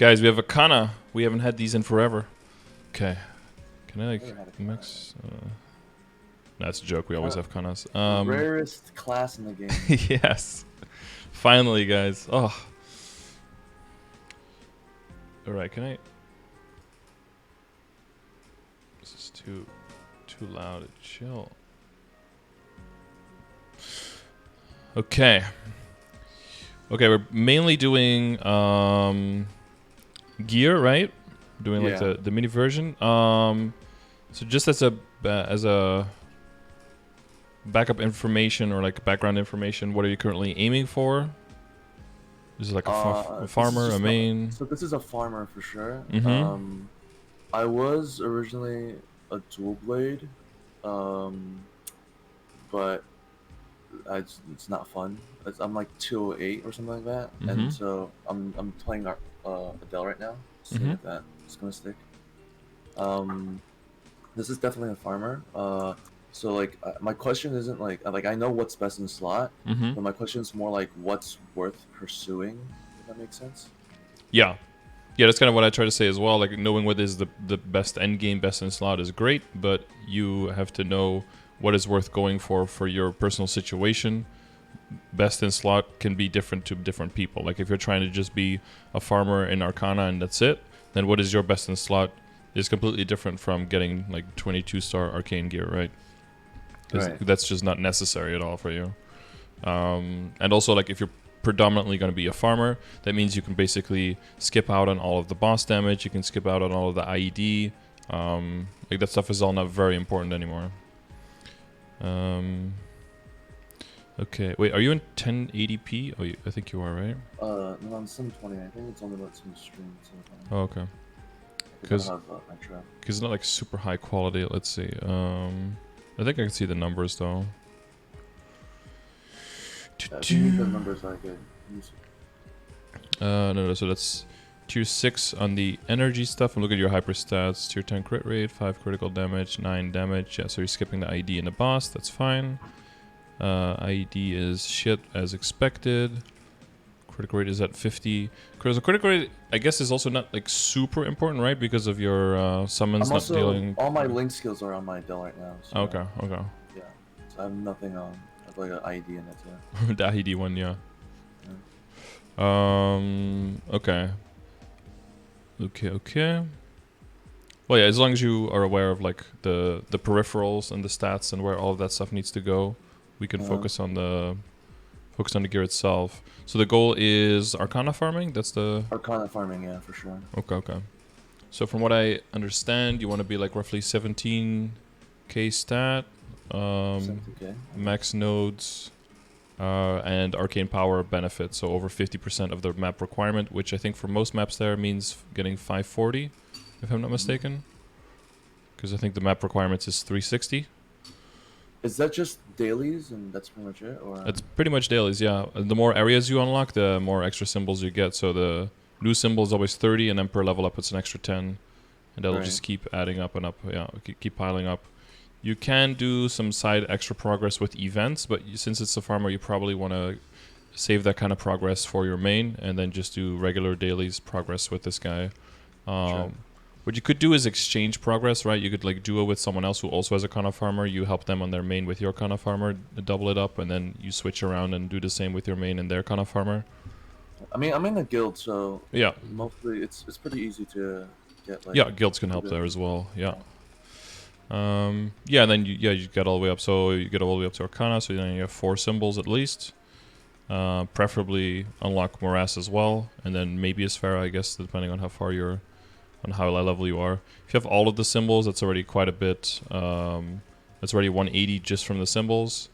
Guys, we have a Kanna. We haven't had these in forever. Okay. Can I like mix? That's a joke. We always have Kannas. Rarest class in the game. Yes. Finally, guys. Oh. All right. Can I? This is too loud. Chill. Okay. Okay, we're mainly doing gear, right? Doing like the mini version. So just as a backup information or like background information, what are you currently aiming for? Is it like a farmer, a main? So this is a farmer for sure. Mm-hmm. I was originally a dual blade, but it's not fun. I'm like 208 or something like that, and so I'm playing Adele right now. See if that's gonna stick. This is definitely a farmer. So like my question isn't like I know what's best in slot, but my question is more like what's worth pursuing. If that makes sense. Yeah. Yeah, that's kind of what I try to say as well. Like knowing what is the best end game, best in slot is great, but you have to know what is worth going for your personal situation. Best in slot can be different to different people. Like if you're trying to just be a farmer in Arcana and that's it, then what is your best in slot is completely different from getting like 22-star arcane gear, right? Because that's just not necessary at all for you. And also like if you're predominantly going to be a farmer, that means you can basically skip out on all of the boss damage, you can skip out on all of the IED. Like that stuff is all not very important anymore. Okay, wait, are you in 1080p? Oh, I think you are, right? No, I'm 720. I think it's only about some stream. Oh, okay. Because it's not like super high quality. Let's see. I think I can see the numbers though. Yeah, I think the numbers are good. No, so that's tier 6 on the energy stuff. And look at your hyper stats. Tier 10 crit rate, 5 critical damage, 9 damage. Yeah, so you're skipping the ID and the boss. That's fine. ID is shit as expected. Critical rate is at 50. So critical rate, I guess, is also not like super important, right? Because of your summons not dealing. All my link skills are on my Adele right now. So okay. Yeah, so I have nothing on. I have like an ID in it too. The ID one, yeah. Okay. Okay. Well, yeah, as long as you are aware of like the peripherals and the stats and where all of that stuff needs to go, we can focus on the gear itself. So the goal is Arcana Farming? That's the... Arcana Farming, yeah, for sure. Okay. So from what I understand, you want to be like roughly 17k stat, 17K. max nodes, and arcane power benefit. So over 50% of the map requirement, which I think for most maps there means getting 540, if I'm not mistaken. Because I think the map requirements is 360. Is that just dailies and that's pretty much it? Or it's pretty much dailies, yeah. The more areas you unlock, the more extra symbols you get. So the new symbol is always 30, and then per level up it's an extra 10. And that'll just keep adding up and up, yeah, keep piling up. You can do some side extra progress with events, but since it's a farmer, you probably want to save that kind of progress for your main, and then just do regular dailies progress with this guy. Sure. What you could do is exchange progress, right? You could like duo with someone else who also has a Kanna farmer. You help them on their main with your Kanna farmer, double it up, and then you switch around and do the same with your main and their Kanna farmer. I mean, I'm in a guild, so yeah, mostly it's pretty easy to get. Like, yeah, guilds can help there as well. Yeah. Yeah, and then you get all the way up. So you get all the way up to Arcana. So then you have 4 symbols at least. Preferably unlock Morass as well, and then maybe Asphera, I guess, depending on how far you're. On how high level you are. If you have all of the symbols, that's already quite a bit. That's already 180 just from the symbols.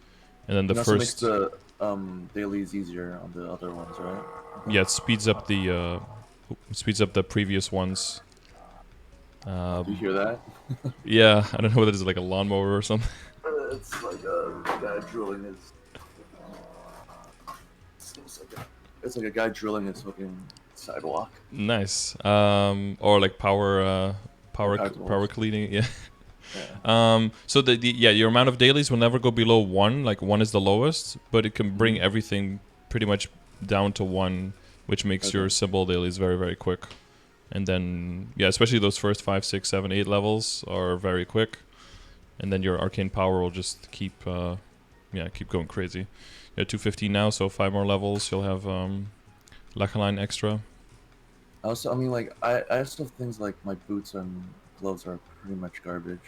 And then the first... makes the dailies easier on the other ones, right? Yeah, it speeds up the previous ones. Do you hear that? Yeah, I don't know whether it's like a lawnmower or something. It's like a guy drilling his... It's like a guy drilling his fucking sidewalk. Nice. Or like power cleaning. Yeah. So your amount of dailies will never go below 1. Like 1 is the lowest, but it can bring everything pretty much down to 1, which makes your symbol dailies very, very quick. And then, yeah, especially those first 5, 6, 7, 8 levels are very quick. And then your arcane power will just keep going crazy. You're at 215 now, so 5 more levels. You'll have Lachaline extra. Also, I mean, like, I also have things like my boots and gloves are pretty much garbage.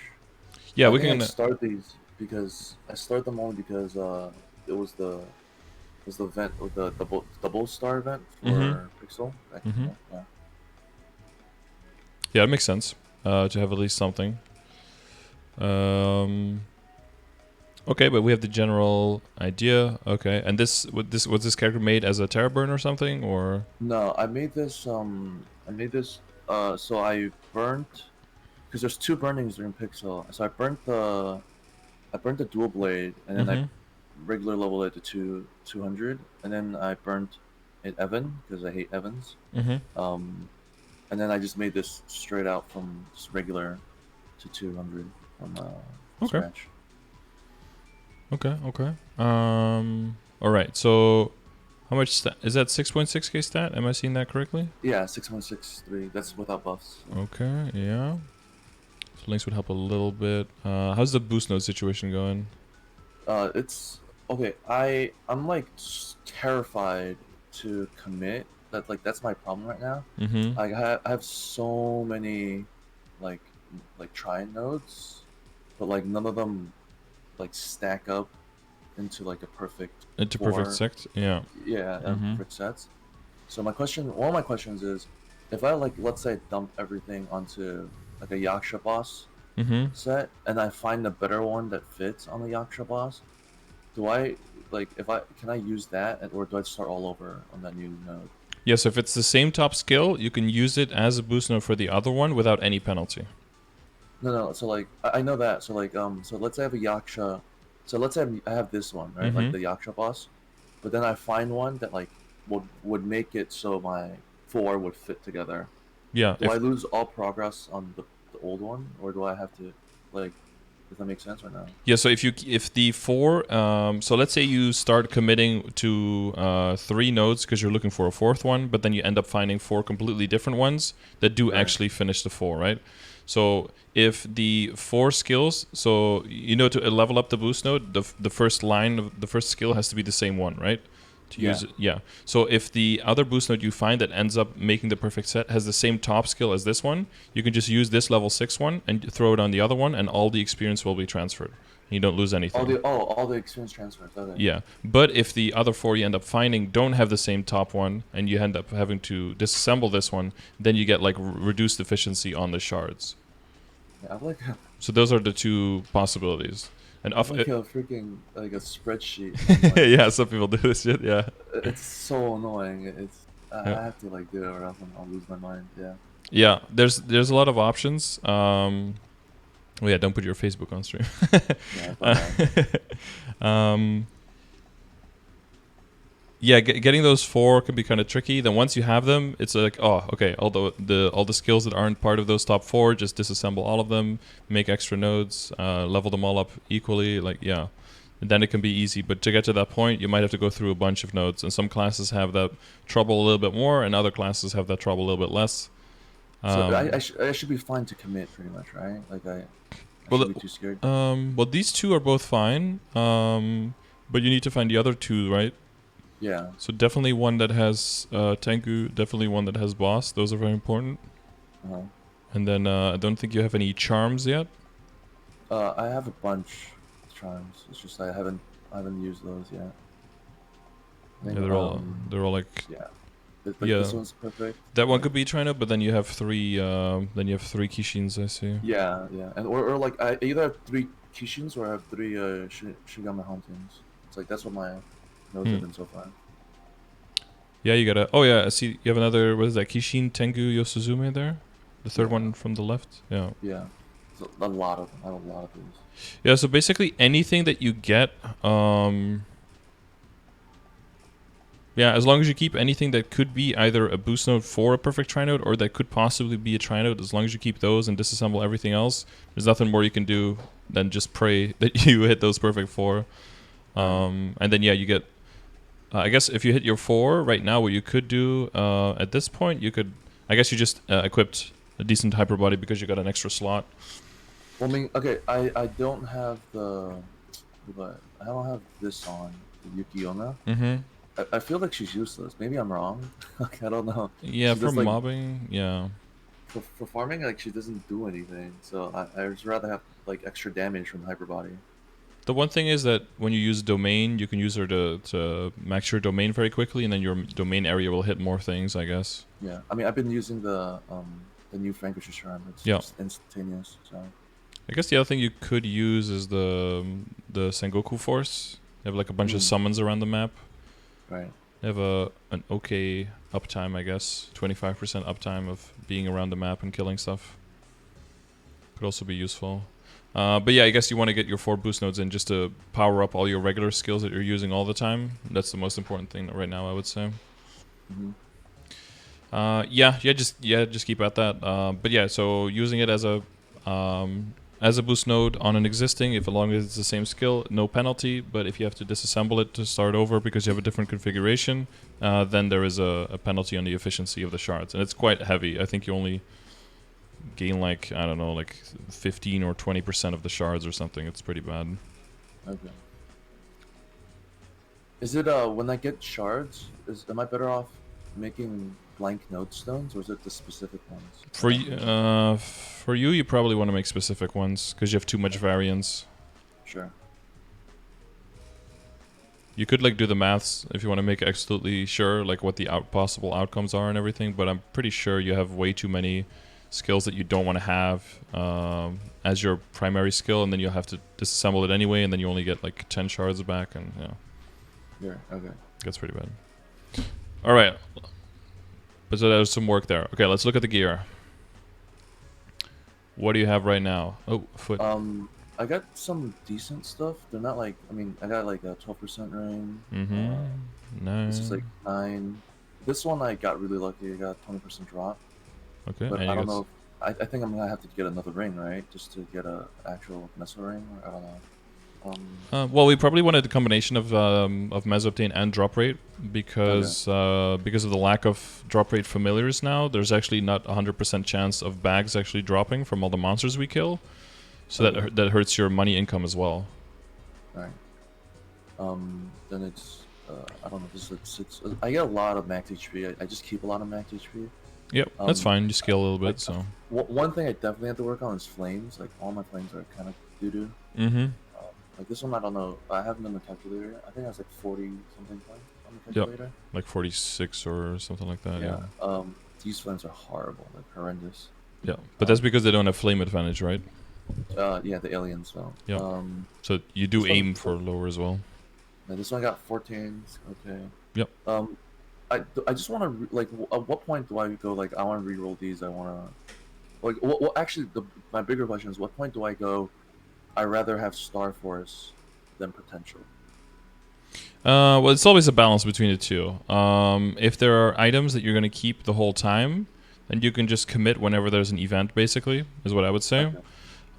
Yeah, I we think can. I started these because I started them only because it was the event or the double star event for Pixel. Yeah. Yeah, it makes sense to have at least something. Okay, but we have the general idea. Okay, and was this character made as a Terra burn or something, or? No, I made this. So I burnt because there's two burnings during Pixel. So I burnt the dual blade, and then I regular leveled it to 200, and then I burnt an Evan because I hate Evans. And then I just made this straight out from just regular to 200 from scratch. Okay. All right. So, how much is that? 6.6k stat? Am I seeing that correctly? Yeah, 6.63. That's without buffs. Okay. Yeah. So links would help a little bit. How's the boost node situation going? It's okay. I'm like terrified to commit. That's my problem right now. I have so many like try nodes, but like none of them like stack up into like a perfect Perfect sect. Yeah. Perfect sets. So one of my questions is, if I like let's say dump everything onto like a Yaksha boss set, and I find a better one that fits on the Yaksha boss, do I can I use that, or do I start all over on that new node? Yes, if it's the same top skill, you can use it as a boost node for the other one without any penalty. No. So like I know that. So like so let's say I have a Yaksha. So let's say I have this one, right? Like the Yaksha boss, but then I find one that like would make it so my 4 would fit together. Yeah. Do I lose all progress on the old one, or do I have to like? Does that make sense or no? Yeah. So if the 4, so let's say you start committing to 3 nodes because you're looking for a 4th one, but then you end up finding 4 completely different ones that do actually finish the 4, right? So if the 4 skills, so to level up the boost node, the first line of the first skill has to be the same one, right? To use it, yeah. So if the other boost node you find that ends up making the perfect set has the same top skill as this one, you can just use this level 6 one and throw it on the other one, and all the experience will be transferred. You don't lose anything. All the experience transfers. Okay. Yeah, but if the other 4 you end up finding don't have the same top one, and you end up having to disassemble this one, then you get like reduced efficiency on the shards. Yeah, I'm like. So those are the 2 possibilities. And like a freaking like a spreadsheet. Like, yeah, some people do this shit. Yeah, it's so annoying. I have to like do it, or else I'll lose my mind. Yeah. Yeah, there's a lot of options. Well, yeah, don't put your Facebook on stream. Yeah, getting those 4 can be kind of tricky. Then once you have them, it's like, oh, okay, all the skills that aren't part of those top 4, just disassemble all of them, make extra nodes, level them all up equally. Like, yeah, and then it can be easy. But to get to that point, you might have to go through a bunch of nodes, and some classes have that trouble a little bit more, and other classes have that trouble a little bit less. So I should be fine to commit, pretty much, right? Like I shouldn't be too scared. Well, these 2 are both fine, but you need to find the other 2, right? Yeah. So definitely one that has Tengu, definitely one that has boss. Those are very important. And then I don't think you have any charms yet. I have a bunch of charms. It's just I haven't used those yet. Yeah, they're all like. Yeah. This one's perfect. That one could be China, but then you have 3. Then you have 3 Kishins, I see. Yeah, and or like I either have 3 Kishins or I have 3 Shigami Hauntings. It's like that's what my nodes have been so far. Yeah, you gotta. Oh yeah, I see. You have another. What is that? Kishin, Tengu, Yosuzume there, the third one from the left. Yeah. Yeah, so a lot of them. I have a lot of these. Yeah. So basically, anything that you get, yeah, as long as you keep anything that could be either a boost node for a perfect trinode or that could possibly be a trinode, as long as you keep those and disassemble everything else, there's nothing more you can do than just pray that you hit those perfect 4. And then yeah, you get. I guess if you hit your 4 right now, what you could do at this point, you could I guess you just equipped a decent hyper body because you got an extra slot. Well, I mean, okay, I don't have but I don't have this on the Yukiona. Mm-hmm. I feel like she's useless. Maybe I'm wrong. Like I don't know. Yeah, She for just like mobbing, yeah. for farming, like she doesn't do anything. So I just rather have like extra damage from hyper body. The one thing is that when you use domain, you can use her to max your domain very quickly, and then your domain area will hit more things, I guess. Yeah, I mean I've been using the new Frankish Shrine. It's Yeah. just instantaneous. So I guess the other thing you could use is the Sengoku Force. They have like a bunch of summons around the map. right. They have an okay uptime, I guess. 25% uptime of being around the map and killing stuff. Could also be useful. But yeah, I guess you want to get your 4 boost nodes in just to power up all your regular skills that you're using all the time. That's the most important thing right now, I would say. Mm-hmm. Just keep at that. But yeah, so using it as a boost node on an existing, if as long as it's the same skill, no penalty. But if you have to disassemble it to start over because you have a different configuration, then there is a penalty on the efficiency of the shards, and it's quite heavy. I think you only gain like, I don't know, like 15 or 20% of the shards or something. It's pretty bad. Okay. Is it when I get shards? Am I better off making blank node stones, or is it the specific ones? For you, you probably want to make specific ones because you have too much variance. Sure. You could like do the maths if you want to make absolutely sure like what the possible outcomes are and everything, but I'm pretty sure you have way too many skills that you don't want to have as your primary skill, and then you'll have to disassemble it anyway, and then you only get like 10 shards back, and Yeah. Okay. that's pretty bad. All right, but so there's some work there. Okay, let's look at the gear. What do you have right now? Oh, foot. I got some decent stuff. They're not like, I mean, I got like a 12% ring. Nice. This is like 9. This one I got really lucky. I got 20% drop. Okay. But I don't know. I think I'm gonna have to get another ring, right? Just to get a actual Meso ring. Or I don't know. Well, we probably wanted a combination of Mesoptane and drop rate because of the lack of drop rate familiars now. There's actually not 100% chance of bags actually dropping from all the monsters we kill, so that hurts your money income as well. Right. Then it's I don't know. This it's I get a lot of max HP. I just keep a lot of max HP. Yep, that's fine. You scale a little bit, so. One thing I definitely have to work on is flames. Like all my flames are kind of doo doo. Mm-hmm. Like this one, I don't know. I haven't done the calculator yet. I think I was like 40 something points on the calculator. Yep. Like 46 or something like that. Yeah. These flames are horrible. Like horrendous. Yeah, but that's because they don't have flame advantage, right? Yeah, the aliens don't. Yeah. So you do aim for lower as well. Yeah, this one got 14s. Okay. Yep. I just want to like. At what point do I go like I want to reroll these? I want to like. Well, actually, my bigger question is what point do I go? I rather have Star Force than potential. Well, it's always a balance between the two. If there are items that you're going to keep the whole time, then you can just commit whenever there's an event, basically, is what I would say.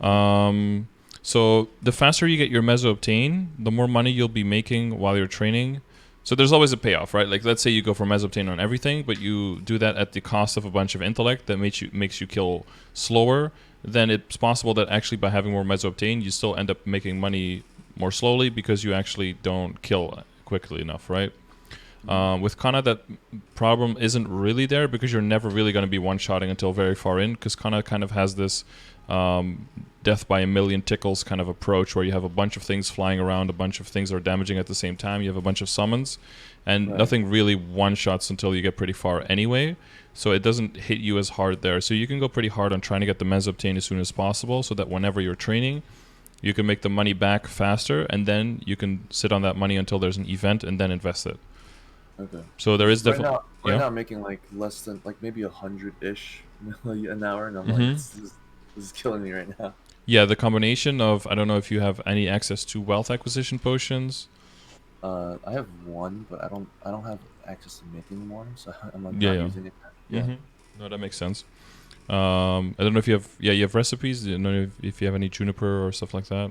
Okay. So the faster you get your Meso Obtain, the more money you'll be making while you're training. So there's always a payoff, right? Like, let's say you go for Meso Obtain on everything, but you do that at the cost of a bunch of intellect that makes you kill slower. Then it's possible that actually by having more Meso Obtain, you still end up making money more slowly because you actually don't kill quickly enough, right? With Kanna, that problem isn't really there because you're never really going to be one-shotting until very far in, because Kanna kind of has this death by a million tickles kind of approach where you have a bunch of things flying around, a bunch of things that are damaging at the same time, you have a bunch of summons, and nothing really one-shots until you get pretty far anyway, so it doesn't hit you as hard there. So you can go pretty hard on trying to get the Meso Obtain as soon as possible so that whenever you're training, you can make the money back faster, and then you can sit on that money until there's an event and then invest it. Okay. So there is definitely... Right now I'm making like less than, like maybe 100-ish an hour, and I'm like, this is killing me right now. Yeah, the combination of, I don't know if you have any access to wealth acquisition potions. I have one, but I don't have access to making more, so I'm like not using it. Yeah. No, that makes sense. I don't know if you have, you have recipes. I don't know if you have any juniper or stuff like that.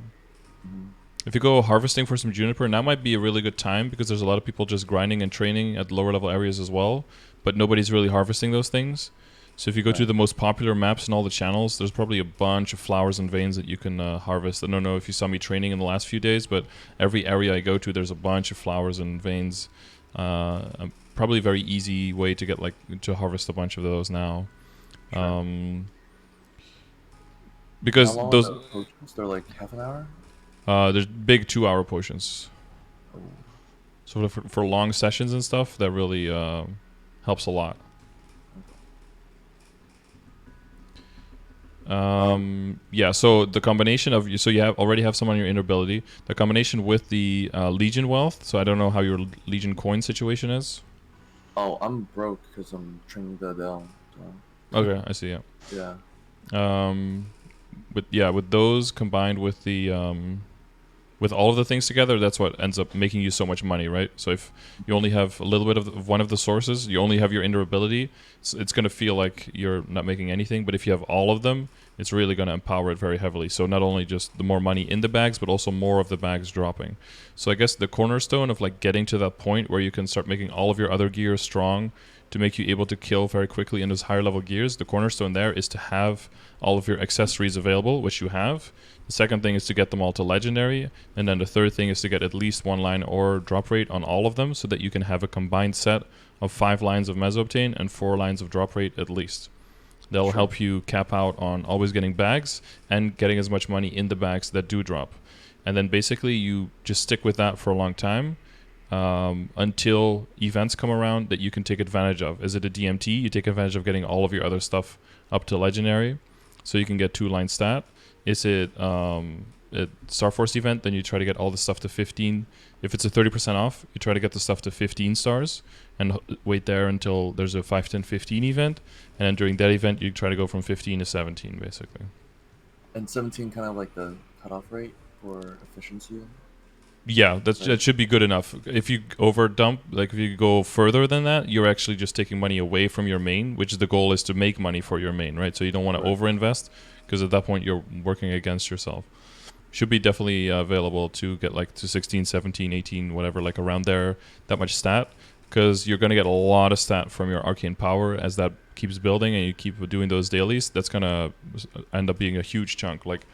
If you go harvesting for some juniper, now might be a really good time because there's a lot of people just grinding and training at lower level areas as well, but nobody's really harvesting those things. So if you go to Right. the most popular maps in all the channels, there's probably a bunch of flowers and veins that you can harvest. I don't know if you saw me training in the last few days, but every area I go to, there's a bunch of flowers and veins. Probably a very easy way to get to harvest a bunch of those now. Sure. And how Because long are those the potions? They're like half an hour. there's big 2 hour potions. Oh. So for long sessions and stuff, that really helps a lot. Yeah, so the combination of so you already have some on your inner ability. The combination with the Legion wealth. So I don't know how your Legion coin situation is. Oh, I'm broke because I'm training the Adele. So. Okay, I see. Yeah. Yeah. With those combined with the with all of the things together, that's what ends up making you so much money, right? So if you only have a little bit of one of the sources, you only have your inner ability, it's going to feel like you're not making anything. But if you have all of them, it's really going to empower it very heavily. So not only just the more money in the bags, but also more of the bags dropping. So I guess the cornerstone of like getting to that point where you can start making all of your other gears strong to make you able to kill very quickly in those higher level gears, the cornerstone there is to have all of your accessories available, which you have. The second thing is to get them all to legendary, and then the third thing is to get at least 1 line or drop rate on all of them so that you can have a combined set of 5 lines of meso-obtain and 4 lines of drop rate at least. That'll help you cap out on always getting bags and getting as much money in the bags that do drop. And then basically you just stick with that for a long time until events come around that you can take advantage of. Is it a DMT? You take advantage of getting all of your other stuff up to legendary so you can get 2 line stat. Is it a Star Force event? Then you try to get all the stuff to 15. If it's a 30% off, you try to get the stuff to 15 stars and wait there until there's a 5, 10, 15 event. And then during that event, you try to go from 15 to 17, basically. And 17 kind of like the cutoff rate for efficiency. Yeah, that should be good enough. If you overdump, like if you go further than that, you're actually just taking money away from your main, which the goal is to make money for your main, right? So you don't want to overinvest because at that point you're working against yourself. Should be definitely available to get like to 16, 17, 18, whatever, like around there, that much stat, because you're going to get a lot of stat from your arcane power as that keeps building and you keep doing those dailies. That's going to end up being a huge chunk. Like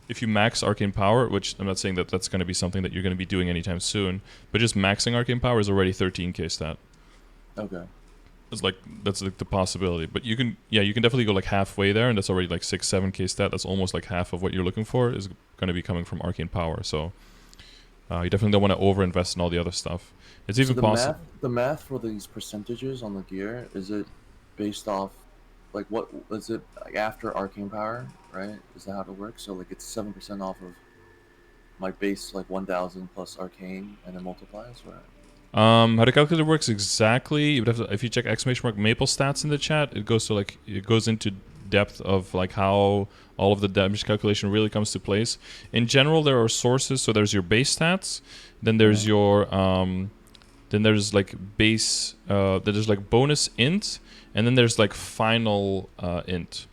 if you max arcane power, which I'm not saying that that's going to be something that you're going to be doing anytime soon, but just maxing arcane power is already 13k stat. Okay. That's like the possibility, but you can definitely go like halfway there, and that's already like 6-7k stat. That's almost like half of what you're looking for is going to be coming from arcane power. So you definitely don't want to overinvest in all the other stuff. It's even possible. The math for these percentages on the gear, is it based off like what is it like after arcane power, right? Is that how it works? So like it's 7% off of my base like 1000 plus arcane and it multiplies, right? How the calculator works exactly, you would have to, if you check !maple stats in the chat, it goes into depth of like how all of the damage calculation really comes to place. In general, there are sources, so there's your base stats, then there's your then there's like base there's like bonus int, and then there's like final int.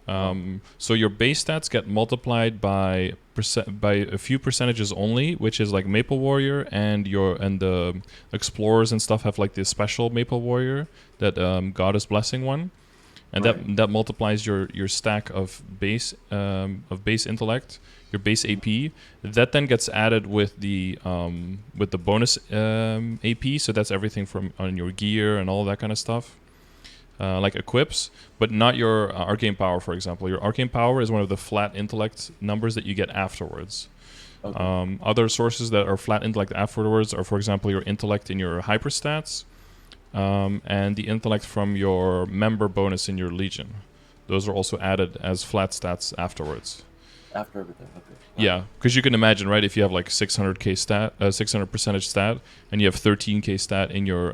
So your base stats get multiplied by a few percentages only, which is like Maple Warrior and the Explorers and stuff have like this special Maple Warrior that Goddess Blessing one, and that multiplies your stack of base intellect, your base AP. That then gets added with the bonus AP. So that's everything from on your gear and all that kind of stuff. Like equips, but not your arcane power, for example. Your arcane power is one of the flat intellect numbers that you get afterwards. Okay. Other sources that are flat intellect afterwards are, for example, your intellect in your hyperstats, and the intellect from your member bonus in your legion. Those are also added as flat stats afterwards. After everything, okay. Yeah, because you can imagine, right? If you have like 600k stat, 600 percentage stat, and you have 13k stat in your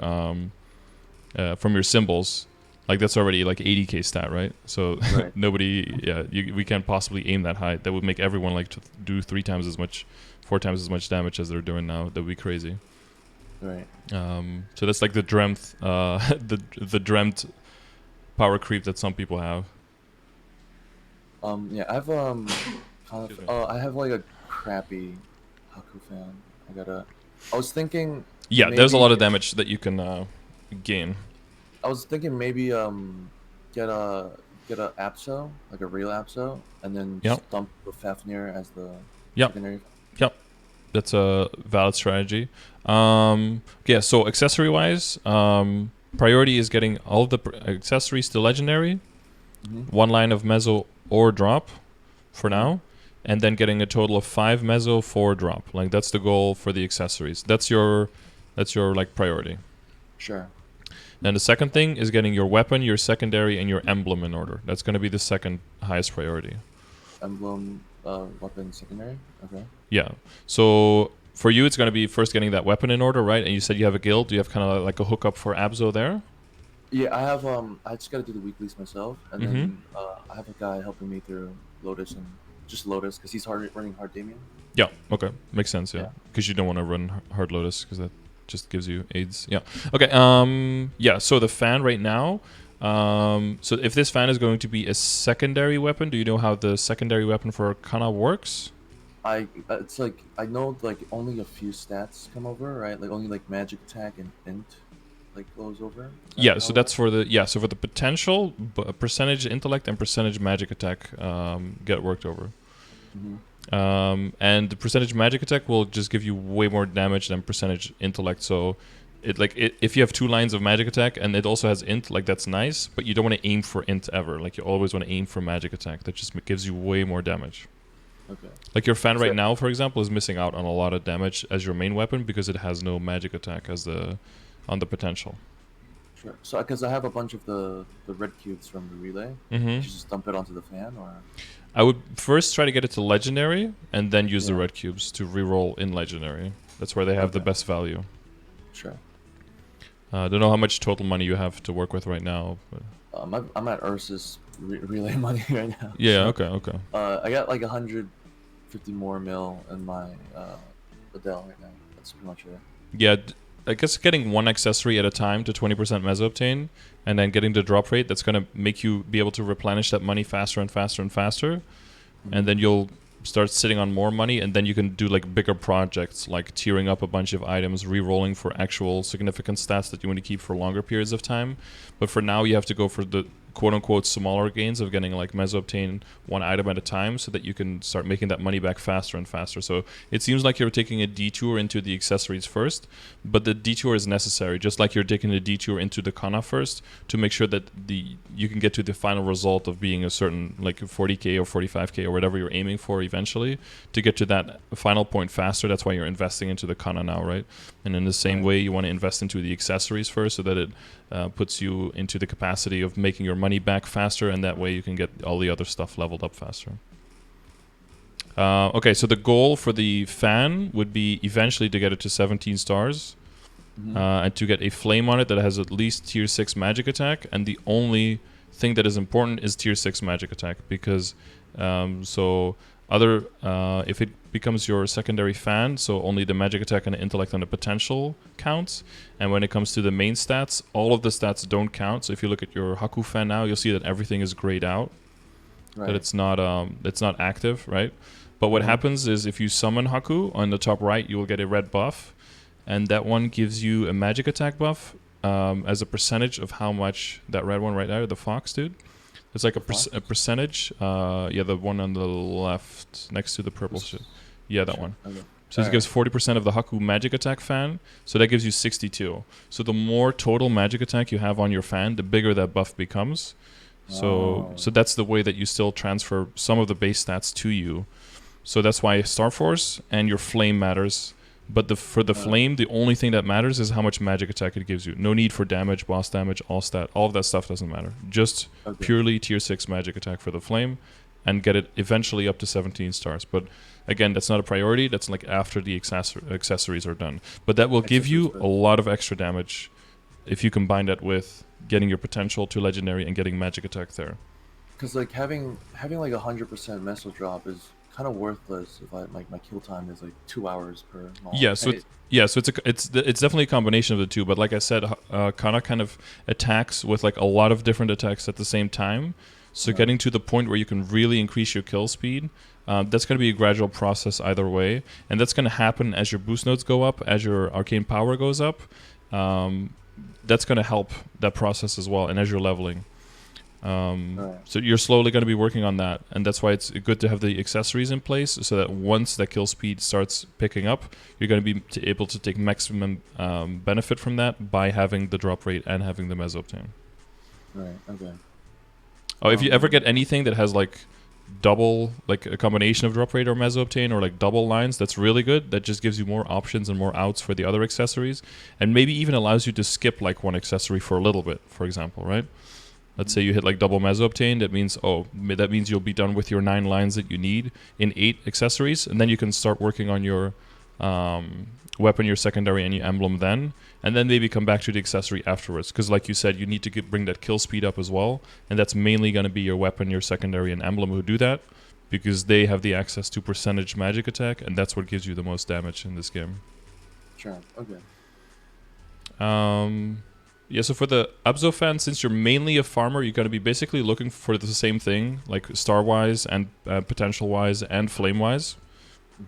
from your symbols. Like that's already like 80k stat, right? So we can't possibly aim that high. That would make everyone like to do 4 times as much damage as they're doing now. That would be crazy. Right. So that's like the dreamt, the dreamt power creep that some people have. Yeah, I have I have like a crappy Haku fan. I was thinking. Yeah, there's a lot of damage that you can gain. I was thinking maybe get a Apso, like a real Apso, and then Yep. just dump the Fafnir as the Yep. secondary. Yep. That's a valid strategy. Yeah. So accessory wise, priority is getting all of the accessories to legendary, Mm-hmm. one line of mezzo or drop for Mm-hmm. now, and then getting a total of 5 mezzo, 4 drop. Like that's the goal for the accessories. That's your like priority. Sure. Then the second thing is getting your weapon, your secondary, and your emblem in order. That's going to be the second highest priority. Emblem, weapon, secondary. Okay. Yeah. So for you, it's going to be first getting that weapon in order, right? And you said you have a guild. Do you have kind of like a hookup for Abzo there? Yeah, I have. I just gotta do the weeklies myself, and Mm-hmm. then I have a guy helping me through Lotus and just Lotus because he's running hard Damien. Yeah. Okay. Makes sense. Yeah. Yeah. Because you don't want to run hard lotus because that just gives you aids. Yeah. Okay. Yeah. So the fan right now. So if this fan is going to be a secondary weapon, do you know how the secondary weapon for Kanna works? It's like I know like only a few stats come over, right? Like only like magic attack and int like goes over. Is that Yeah, how so it that's works? for the so for the potential, percentage intellect and percentage magic attack get worked over. Mm-hmm. And the percentage magic attack will just give you way more damage than percentage intellect. So, if you have 2 lines of magic attack and it also has int, like that's nice, but you don't want to aim for int ever. Like you always want to aim for magic attack. That just gives you way more damage. Okay. Like your fan right So- now, for example, is missing out on a lot of damage as your main weapon because it has no magic attack as on the potential. Sure. So because I have a bunch of the red cubes from the relay, Mm-hmm. you just dump it onto the fan, or I would first try to get it to legendary and then use the Yeah. red cubes to reroll in legendary. That's where they have the Okay. best value. sure. I don't know how much total money you have to work with right now. But I'm at Ursus relay money right now. yeah, so, okay. I got like 150 more mil in my Adele right now. That's pretty much it. Yeah, I guess getting one accessory at a time to 20% meso obtain, and then getting the drop rate, that's going to make you be able to replenish that money faster and faster and faster. Mm-hmm. And then you'll start sitting on more money, and then you can do like bigger projects, like tiering up a bunch of items, re-rolling for actual significant stats that you want to keep for longer periods of time. But for now, you have to go for the quote-unquote smaller gains of getting like meso obtain one item at a time so that you can start making that money back faster and faster. So it seems like you're taking a detour into the accessories first, but the detour is necessary, just like you're taking a detour into the Kanna first to make sure that you can get to the final result of being a certain like 40k or 45k or whatever you're aiming for eventually to get to that final point faster. That's why you're investing into the Kanna now, right? And in the same way, you want to invest into the accessories first so that it puts you into the capacity of making your money back faster, and that way you can get all the other stuff leveled up faster. Okay, so the goal for the fan would be eventually to get it to 17 stars. Mm-hmm. And to get a flame on it that has at least tier 6 magic attack, and the only thing that is important is tier 6 magic attack, because if it becomes your secondary fan, so only the magic attack and the intellect and the potential counts, and when it comes to the main stats, all of the stats don't count. So if you look at your Haku fan now, you'll see that everything is grayed out, Right. that it's not active, right? But what happens is if you summon Haku on the top right, you will get a red buff, and that one gives you a magic attack buff as a percentage of how much that red one right there, the fox dude. It's like a percentage. The one on the left next to the purple shit. Yeah, that one. Okay. So it gives 40% of the Haku magic attack fan. So that gives you 62. So the more total magic attack you have on your fan, the bigger that buff becomes. So that's the way that you still transfer some of the base stats to you. So that's why Star Force and your flame matters. But for the flame, the only thing that matters is how much magic attack it gives you. No need for damage, boss damage, all of that stuff doesn't matter. Just purely tier 6 magic attack for the flame, and get it eventually up to 17 stars. But again, that's not a priority. That's like after the accessories are done. But that will give you a lot of extra damage if you combine that with getting your potential to legendary and getting magic attack there. Because like having like 100% meso drop is kind of worthless if my kill time is like 2 hours per maul. Yeah, so it's definitely a combination of the two. But like I said, Kanna kind of attacks with like a lot of different attacks at the same time. So getting to the point where you can really increase your kill speed, that's going to be a gradual process either way, and that's going to happen as your boost nodes go up, as your arcane power goes up. That's going to help that process as well, and as you're leveling. Right. So you're slowly going to be working on that, and that's why it's good to have the accessories in place, so that once that kill speed starts picking up, you're going to be able to take maximum benefit from that by having the drop rate and having the meso obtain. Right. Okay. Oh, if you ever get anything that has like double, like a combination of drop rate or meso obtain, or like double lines, that's really good. That just gives you more options and more outs for the other accessories, and maybe even allows you to skip like one accessory for a little bit, for example, right? Let's say you hit like double meso obtain. That means you'll be done with your 9 lines that you need in 8 accessories, and then you can start working on your weapon, your secondary, and your emblem then, and then maybe come back to the accessory afterwards. Because like you said, you need to bring that kill speed up as well, and that's mainly going to be your weapon, your secondary, and emblem who do that, because they have the access to percentage magic attack, and that's what gives you the most damage in this game. Sure. Okay. Yeah, so for the Abzo fan, since you're mainly a farmer, you're going to be basically looking for the same thing, like star-wise and potential-wise and flame-wise.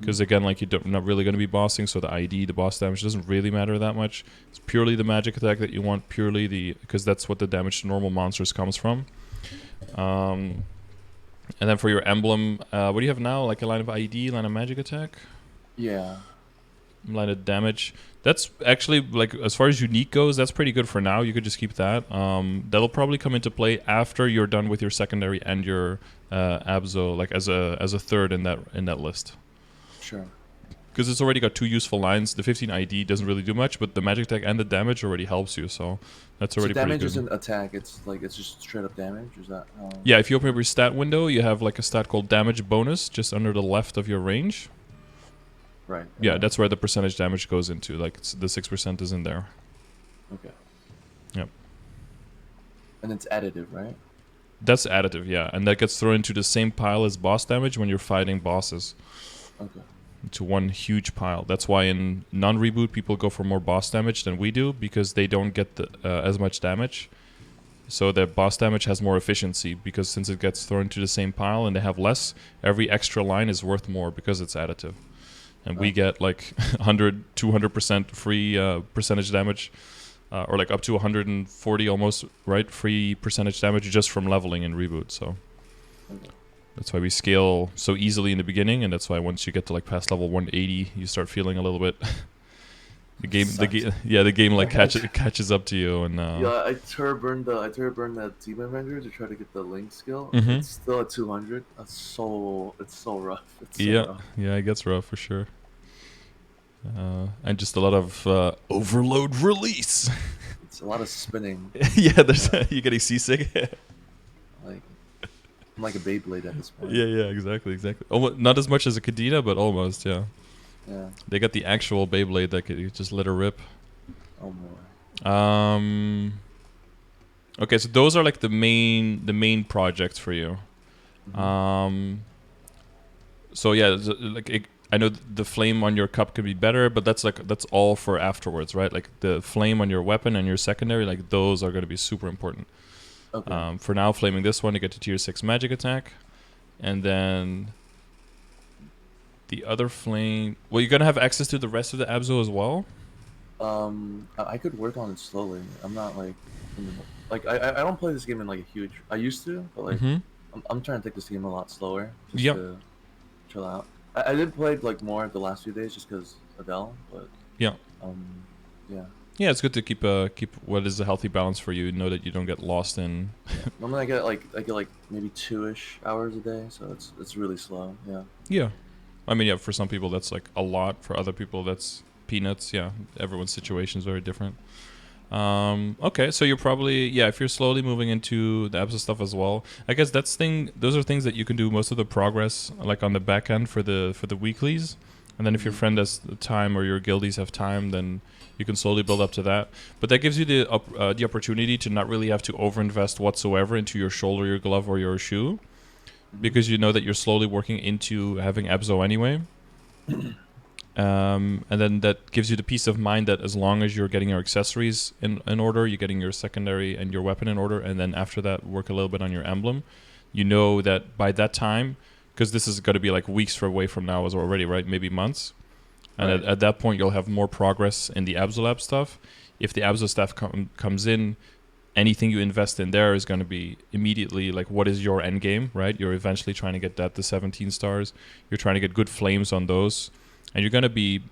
Because again, like you're not really going to be bossing, so the ID, the boss damage doesn't really matter that much. It's purely the magic attack that you want, because that's what the damage to normal monsters comes from. And then for your emblem, what do you have now? Like a line of ID, line of magic attack? Yeah. Line of damage. That's actually, like, as far as unique goes, that's pretty good for now. You could just keep that. That'll probably come into play after you're done with your secondary and your Abzo, like as a third in that list. Sure. Because it's already got 2 useful lines. The 15 ID doesn't really do much, but the magic attack and the damage already helps you, so that's already pretty good. Damage isn't attack, it's just straight up damage, is that how... Yeah, if you open up your stat window, you have like a stat called damage bonus just under the left of your range. Right. Yeah, that's where the percentage damage goes into. Like the 6% is in there. Okay. Yep. And it's additive, right? That's additive, yeah. And that gets thrown into the same pile as boss damage when you're fighting bosses. Okay. Into one huge pile. That's why in non-reboot people go for more boss damage than we do, because they don't get as much damage. So the boss damage has more efficiency, because since it gets thrown into the same pile and they have less, every extra line is worth more because it's additive. And we get like 100, 200% free percentage damage, or like up to 140 almost, right? Free percentage damage just from leveling in Reboot. So that's why we scale so easily in the beginning, and that's why once you get to like past level 180, you start feeling a little bit. the game like catches up to you, and yeah, I turbo-burned that Demon Avenger to try to get the Link skill. It's still at 200. It's so rough. It's so rough. Yeah, it gets rough for sure. And just a lot of overload release. It's a lot of spinning. Yeah, you're getting seasick. Like, I'm like a Beyblade at this point. Yeah, exactly. Almost, not as much as a Kadena, but almost, yeah. Yeah. They got the actual Beyblade that could just let her rip. Oh boy. Okay, so those are like the main projects for you. So yeah, I know the flame on your cup could be better, but that's all for afterwards, right? Like the flame on your weapon and your secondary, like those are going to be super important. Okay. For now, flaming this one to get to tier 6 magic attack, and then the other flame. Well, you're gonna have access to the rest of the Abzo as well. I could work on it slowly. I'm not like, I don't play this game in like a huge. I used to, but like I'm trying to take this game a lot slower. Just to chill out. I did play like more the last few days just because Adele, but yeah. Yeah, it's good to keep what is a healthy balance for you. Know that you don't get lost in. Normally I get like maybe 2-ish hours a day, so it's really slow. Yeah. Yeah, I mean, yeah, for some people that's like a lot. For other people that's peanuts. Yeah, everyone's situation is very different. Okay, so you're probably if you're slowly moving into the apps and stuff as well. I guess those are things that you can do most of the progress like on the back end for the weeklies, and then if your friend has the time or your guildies have time, then you can slowly build up to that. But that gives you the opportunity to not really have to overinvest whatsoever into your shoulder, your glove, or your shoe, because you know that you're slowly working into having Abzo anyway. And then that gives you the peace of mind that as long as you're getting your accessories in order, you're getting your secondary and your weapon in order, and then after that work a little bit on your emblem, you know that by that time, because this is going to be like weeks away from now as already, right? Maybe months. And at that point, you'll have more progress in the Abzo Lab stuff. If the Abzo stuff comes in anything you invest in there is going to be immediately like, what is your end game, right? You're eventually trying to get that to 17 stars. You're trying to get good flames on those, and you're going to be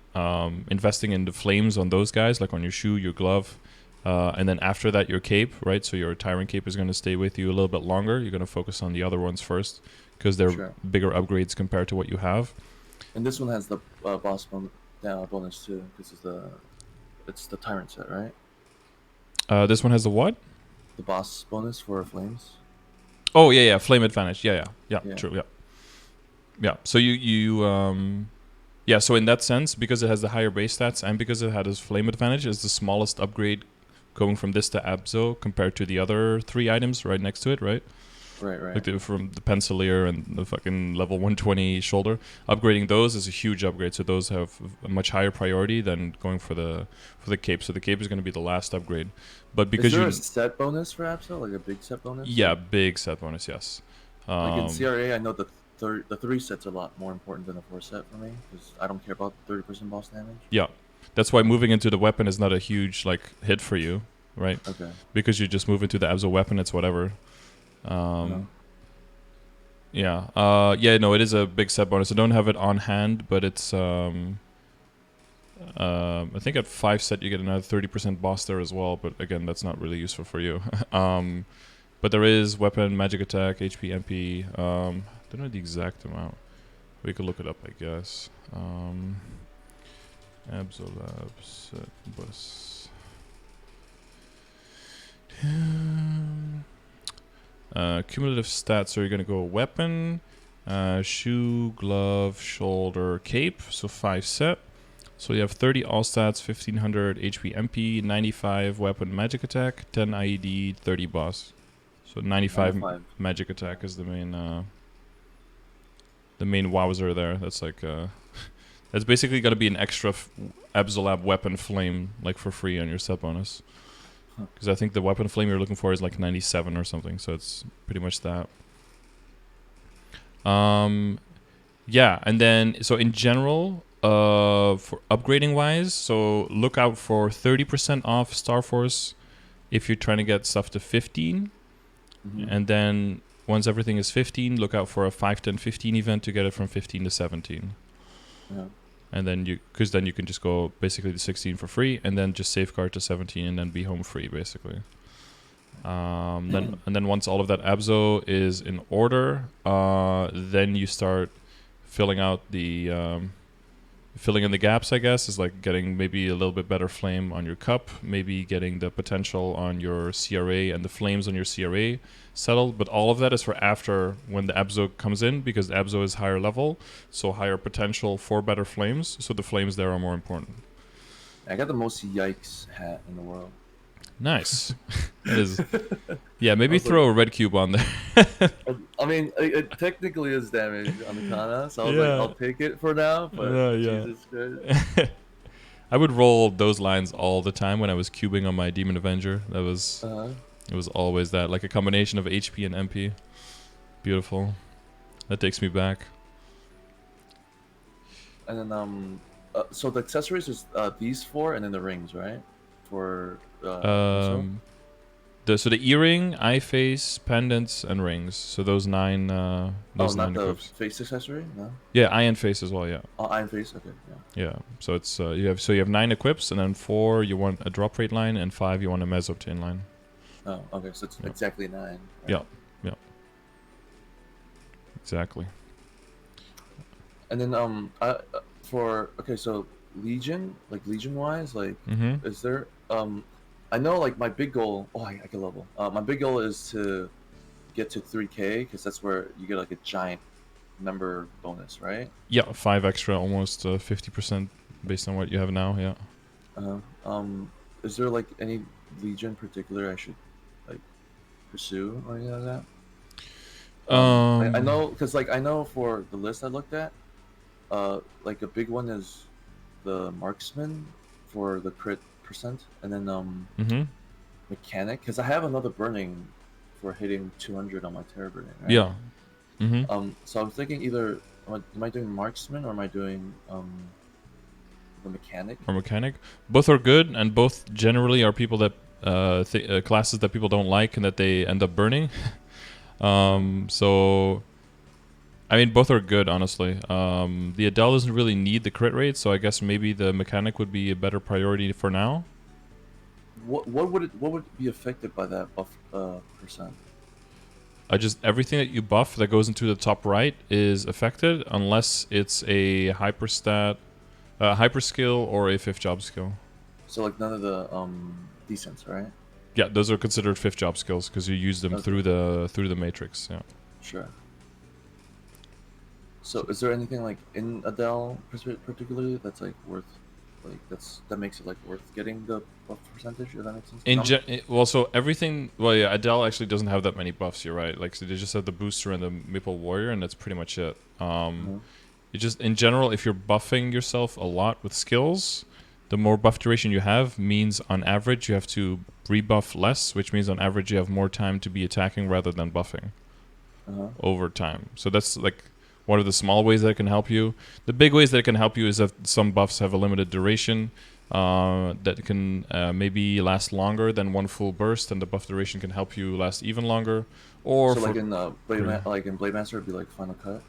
investing in the flames on those guys, like on your shoe, your glove, and then after that your cape, right? So your Tyrant cape is going to stay with you a little bit longer. You're going to focus on the other ones first because they're bigger upgrades compared to what you have. And this one has the boss bonus too. It's the Tyrant set, right? This one has the what? The boss bonus for flames. Oh yeah, flame advantage. Yeah, true. Yeah. So so in that sense, because it has the higher base stats and because it has flame advantage, is the smallest upgrade going from this to Abzo compared to the other 3 items right next to it, right? Right. Like from the Pencilier and the fucking level 120 shoulder. Upgrading those is a huge upgrade, so those have a much higher priority than going for the cape. So the cape is going to be the last upgrade. But because is there a set bonus for Abso, like a big set bonus? Yeah, big set bonus, yes. Like in CRA, I know the 3 set's a lot more important than the 4 set for me, because I don't care about 30% boss damage. Yeah, that's why moving into the weapon is not a huge like hit for you, right? Okay. Because you just move into the Abso weapon, it's whatever. No, it is a big set bonus. I don't have it on hand, but it's I think at 5 set you get another 30% boss there as well, but again, that's not really useful for you. But there is weapon, magic attack, HP, MP. Don't know the exact amount. We could look it up, I guess. Absolab set bus. Cumulative stats, so you're going to go weapon, shoe, glove, shoulder, cape, so 5 set. So you have 30 all stats, 1500 HP MP, 95 weapon magic attack, 10 IED, 30 boss. So 95 magic attack is the main wowzer there. That's like that's basically going to be an extra Absolab weapon flame like for free on your set bonus. Because I think the weapon flame you're looking for is like 97 or something, so it's pretty much that. Yeah, and then so in general, for upgrading wise, so look out for 30% off Star Force if you're trying to get stuff to 15, and then once everything is 15, look out for a 5, 10, 15 event to get it from 15 to 17. Yeah. And then because then you can just go basically to 16 for free, and then just safeguard to 17, and then be home free basically. Then once all of that Abzo is in order, then you start filling out the filling in the gaps, I guess, is like getting maybe a little bit better flame on your cup, maybe getting the potential on your CRA and the flames on your CRA settled. But all of that is for after when the Abzo comes in, because the Abzo is higher level, so higher potential for better flames. So the flames there are more important. I got the most yikes hat in the world. Nice. That is, yeah, maybe throw a red cube on there. I mean, it technically is damage on the Kanna, so I was like, I'll take it for now, but Jesus Christ. I would roll those lines all the time when I was cubing on my Demon Avenger. That was, it was always that, like a combination of HP and MP. Beautiful. That takes me back. And then, so the accessories is these 4, and then the rings, right? For so the earring, eye face, pendants, and rings. So those 9. Those not 9 the equips. face accessory, no. Yeah, eye and face as well. Yeah. Oh, eye and face. Okay. Yeah. So it's you have 9 equips, and then 4 you want a drop rate line, and 5 you want a mesoptane line. Oh, okay. So it's exactly 9. Right? Yeah. Exactly. And then so Legion, like Legion wise, like is there I know like my big goal. Oh, I can level. My big goal is to get to 3K, because that's where you get like a giant member bonus, right? Yeah, 5 extra, almost 50% based on what you have now. Yeah. Is there like any Legion particular I should like pursue or anything like that? I know, because like I know for the list I looked at, like a big one is the marksman for the crit percent, and then mechanic, because I have another burning for hitting 200 on my terror burning, right? Yeah. So I'm thinking either am I doing marksman, or am I doing the mechanic? Or mechanic. Both are good, and both generally are people that classes that people don't like and that they end up burning. So I mean, both are good, honestly. The Adele doesn't really need the crit rate, so I guess maybe the mechanic would be a better priority for now. What would be affected by that buff percent? Just everything that you buff that goes into the top right is affected, unless it's a hyper skill, or a fifth job skill. So like none of the decents, right? Yeah, those are considered fifth job skills because you use them through the matrix. Yeah. Sure. So is there anything like in Adele particularly that's like worth, like that makes it like worth getting the buff percentage? If that makes sense. So everything. Well, yeah, Adele actually doesn't have that many buffs. You're right. Like, so they just have the booster and the Maple Warrior, and that's pretty much it. You just, in general, if you're buffing yourself a lot with skills, the more buff duration you have means on average you have to rebuff less, which means on average you have more time to be attacking rather than buffing over time. So that's like one of the small ways that it can help you. The big ways that it can help you is that some buffs have a limited duration that can maybe last longer than one full burst, and the buff duration can help you last even longer. Or so like in Blade Master, it'd be like Final Cut.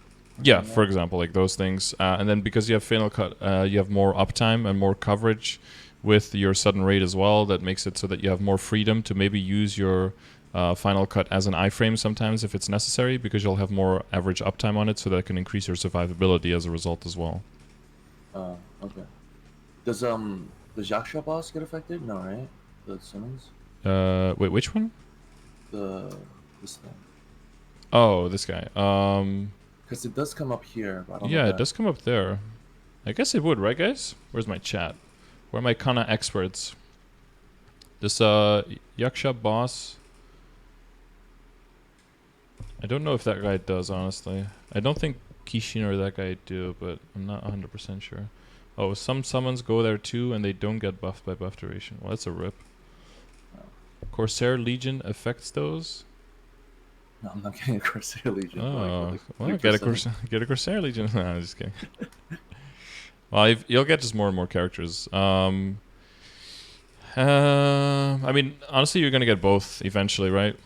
Yeah, for example, like those things. And then because you have Final Cut, you have more uptime and more coverage with your sudden raid as well. That makes it so that you have more freedom to maybe use your Final Cut as an iframe sometimes if it's necessary, because you'll have more average uptime on it, so that can increase your survivability as a result as well. Okay. Does the Jaksha boss get affected? No, right? The summons? Wait, which one? This thing. Oh, this guy. Because it does come up here. But I don't yeah, know it does come up there. I guess it would, right, guys? Where's my chat? Where are my Kanna experts? This Yaksha boss. I don't know if that guy does, honestly. I don't think Kishin or that guy do, but I'm not 100% sure. Oh, some summons go there too, and they don't get buffed by buff duration. Well, that's a rip. Corsair Legion affects those? No, I'm not getting a Corsair Legion. Oh, well, get a Corsair Legion. No, I'm just kidding. Well, you'll get just more and more characters. I mean, honestly, you're gonna get both eventually, right?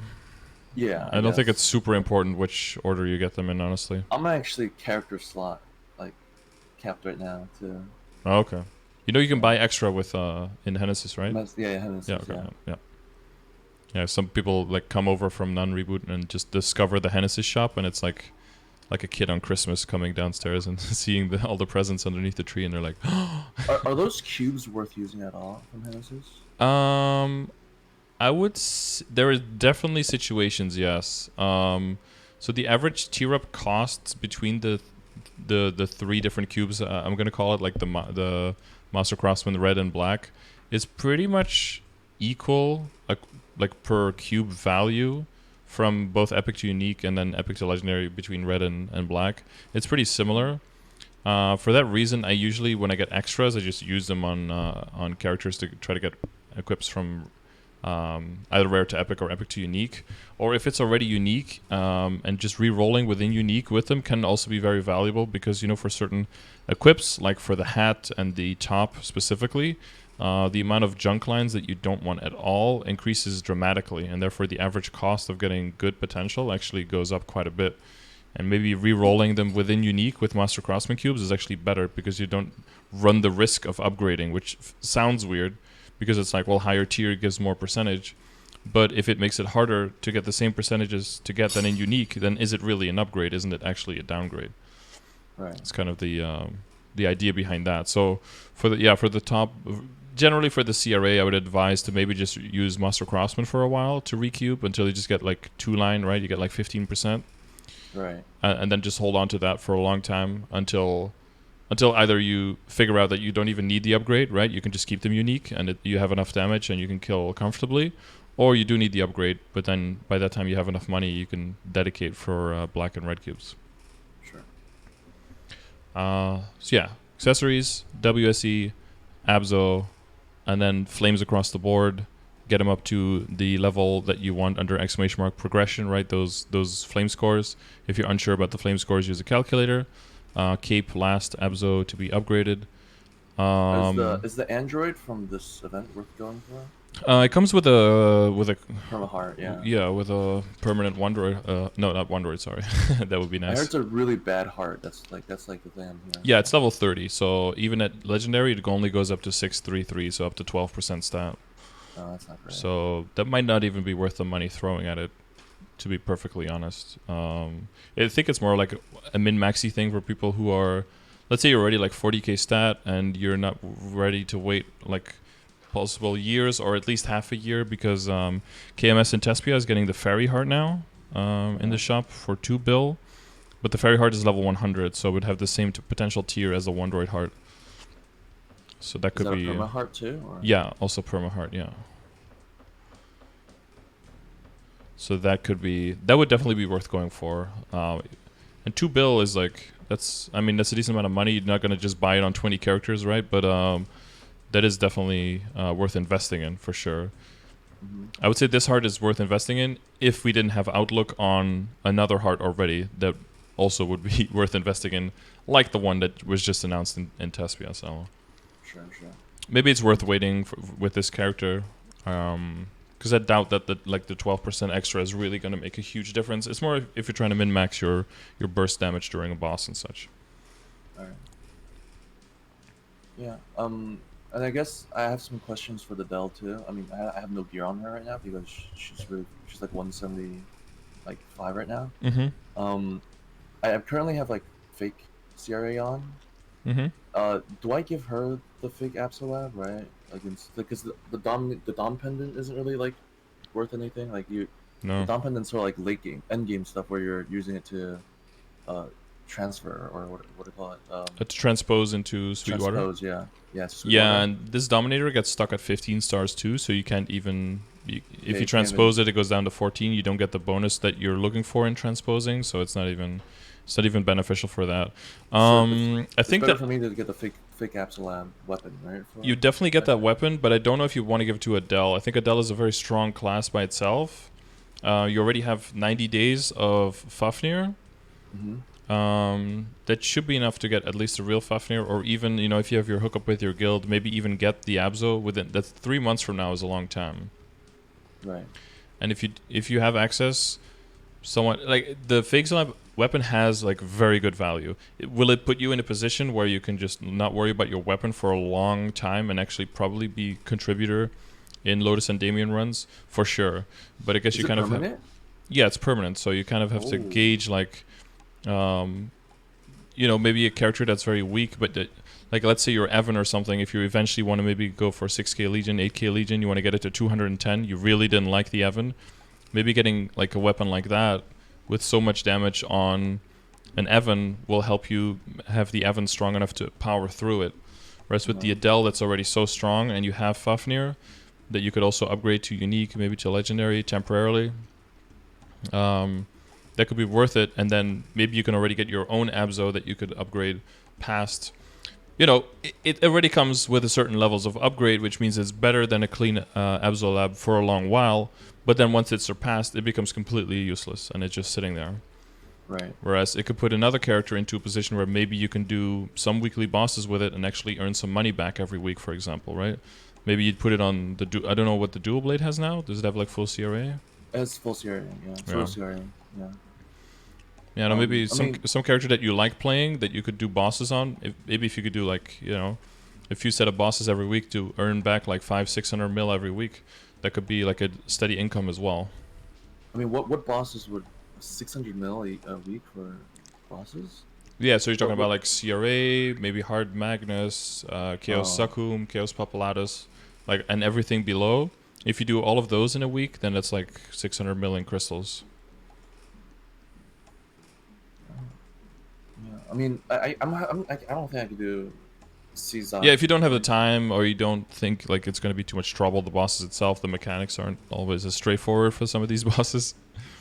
Yeah. I don't think it's super important which order you get them in, honestly. I'm actually character slot like capped right now too. Oh, okay. You know you can buy extra with in Genesis, right? Yeah, Genesis. Yeah, okay, yeah. Yeah, some people like come over from non-reboot and just discover the Genesis shop, and it's like a kid on Christmas coming downstairs and seeing all the presents underneath the tree, and they're like, are those cubes worth using at all from Genesis? I would. There are definitely situations, yes. So the average tier up costs between the three different cubes, I'm gonna call it like the Master Craftsman, the red and black, is pretty much equal, like per cube value, from both epic to unique and then epic to legendary between red and black. It's pretty similar. For that reason, I usually, when I get extras, I just use them on characters to try to get equips from either rare to epic or epic to unique. Or if it's already unique, and just re-rolling within unique with them can also be very valuable, because, you know, for certain equips, like for the hat and the top specifically, the amount of junk lines that you don't want at all increases dramatically, and therefore the average cost of getting good potential actually goes up quite a bit. And maybe re-rolling them within unique with Master Craftsman cubes is actually better, because you don't run the risk of upgrading, which sounds weird, because it's like, well, higher tier gives more percentage. But if it makes it harder to get the same percentages to get than in unique, then is it really an upgrade? Isn't it actually a downgrade? Right. It's kind of the idea behind that. So for the top, generally for the CRA, I would advise to maybe just use Master Craftsman for a while to recube until you just get like 2-line, right? You get like 15%. Right. And then just hold on to that for a long time until either you figure out that you don't even need the upgrade, right? You can just keep them unique, and you have enough damage and you can kill comfortably. Or you do need the upgrade, but then by that time you have enough money, you can dedicate for black and red cubes. Sure. So yeah, accessories, WSE, Abzo, and then flames across the board. Get them up to the level that you want under ! Progression, right? Those flame scores. If you're unsure about the flame scores, use a calculator. Cape last Abzo to be upgraded. Is the android from this event worth going for? It comes with a Perma heart, yeah. yeah, with a permanent Wondroid. No, not Wondroid. Sorry, that would be I heard nice. it's a really bad heart. That's like the thing I'm hearing. Yeah, it's level 30. So even at legendary, it only goes up to 633, so up to 12% stat. Oh, that's not great. So that might not even be worth the money throwing at it, to be perfectly honest. I think it's more like a min-maxy thing for people who are, let's say you're already like 40k stat and you're not ready to wait like possible years or at least half a year because KMS in Tespia is getting the Fairy Heart now in the shop for 2 bill. But the Fairy Heart is level 100, so it would have the same potential tier as the Wondroid Heart. So that could Is that be... a perma heart too? Or? Yeah, also Perma Heart, yeah. So that could be... That would definitely be worth going for. And 2 bill is like... That's a decent amount of money. You're not going to just buy it on 20 characters, right? But that is definitely worth investing in, for sure. Mm-hmm. I would say this heart is worth investing in if we didn't have Outlook on another heart already that also would be worth investing in, like the one that was just announced in Tespia. So Sure. maybe it's worth waiting with this character, because I doubt that the 12% extra is really going to make a huge difference. It's more if you're trying to min-max your burst damage during a boss and such. Alright. Yeah. And I guess I have some questions for the Adele too. I mean, I have no gear on her right now because she's like 175 right now. Mm-hmm. I currently have like fake CRA on. Mm-hmm. Do I give her the fake Absolab, right? Like, because the Dom pendant isn't really like worth anything. Like the No. Dom pendant's sort of like late game, end game stuff where you're using it to transfer or what do you call it? To transpose into Sweetwater. Transpose, yeah, Yeah, and this Dominator gets stuck at 15 stars too, so you can't even... If you you transpose it goes down to 14. You don't get the bonus that you're looking for in transposing, so it's not even beneficial for that. I think better that for me to get the fake Absolab weapon, right? you definitely get that weapon, but I don't know if you want to give it to Adele. I think Adele is a very strong class by itself. You already have 90 days of Fafnir. Mm-hmm. That should be enough to get at least a real Fafnir, or even, if you have your hookup with your guild, maybe even get the Abzo within... That's 3 months from now is a long time. Right. And if you have access, someone... Like, the Fake Slab weapon has, like, very good value. Will it put you in a position where you can just not worry about your weapon for a long time and actually probably be contributor in Lotus and Damien runs? For sure. But I guess Is you it kind permanent? of... Yeah, it's permanent, so you kind of have to gauge, like... maybe a character that's very weak, but like let's say you're Evan or something. If you eventually want to maybe go for 6k Legion, 8k Legion, you want to get it to 210. You really didn't like the Evan. Maybe getting like a weapon like that with so much damage on an Evan will help you have the Evan strong enough to power through it. Whereas with the Adele, that's already so strong, and you have Fafnir that you could also upgrade to unique, maybe to legendary temporarily. That could be worth it, and then maybe you can already get your own Abzo that you could upgrade past. It already comes with a certain levels of upgrade, which means it's better than a clean Abzo lab for a long while, but then once it's surpassed, it becomes completely useless, and it's just sitting there. Right. Whereas it could put another character into a position where maybe you can do some weekly bosses with it and actually earn some money back every week, for example, right? Maybe you'd put it on the... I don't know what the Dual Blade has now. Does it have, like, full CRA? It's full CRA, yeah. Full CRA, yeah. Yeah, no, maybe some character that you like playing that you could do bosses on. Maybe if you could do like a few set of bosses every week to earn back like 500-600 mil every week, that could be like a steady income as well. I mean, what bosses would 600 mil a week for bosses? Yeah, so you're talking about like CRA, maybe Hard Magnus, Chaos Sakum, Chaos Papulatus, like, and everything below. If you do all of those in a week, then that's like 600 million crystals. I mean, I don't think I could do Caesar. Yeah, if you don't have the time or you don't think like it's going to be too much trouble, the bosses itself, the mechanics aren't always as straightforward for some of these bosses.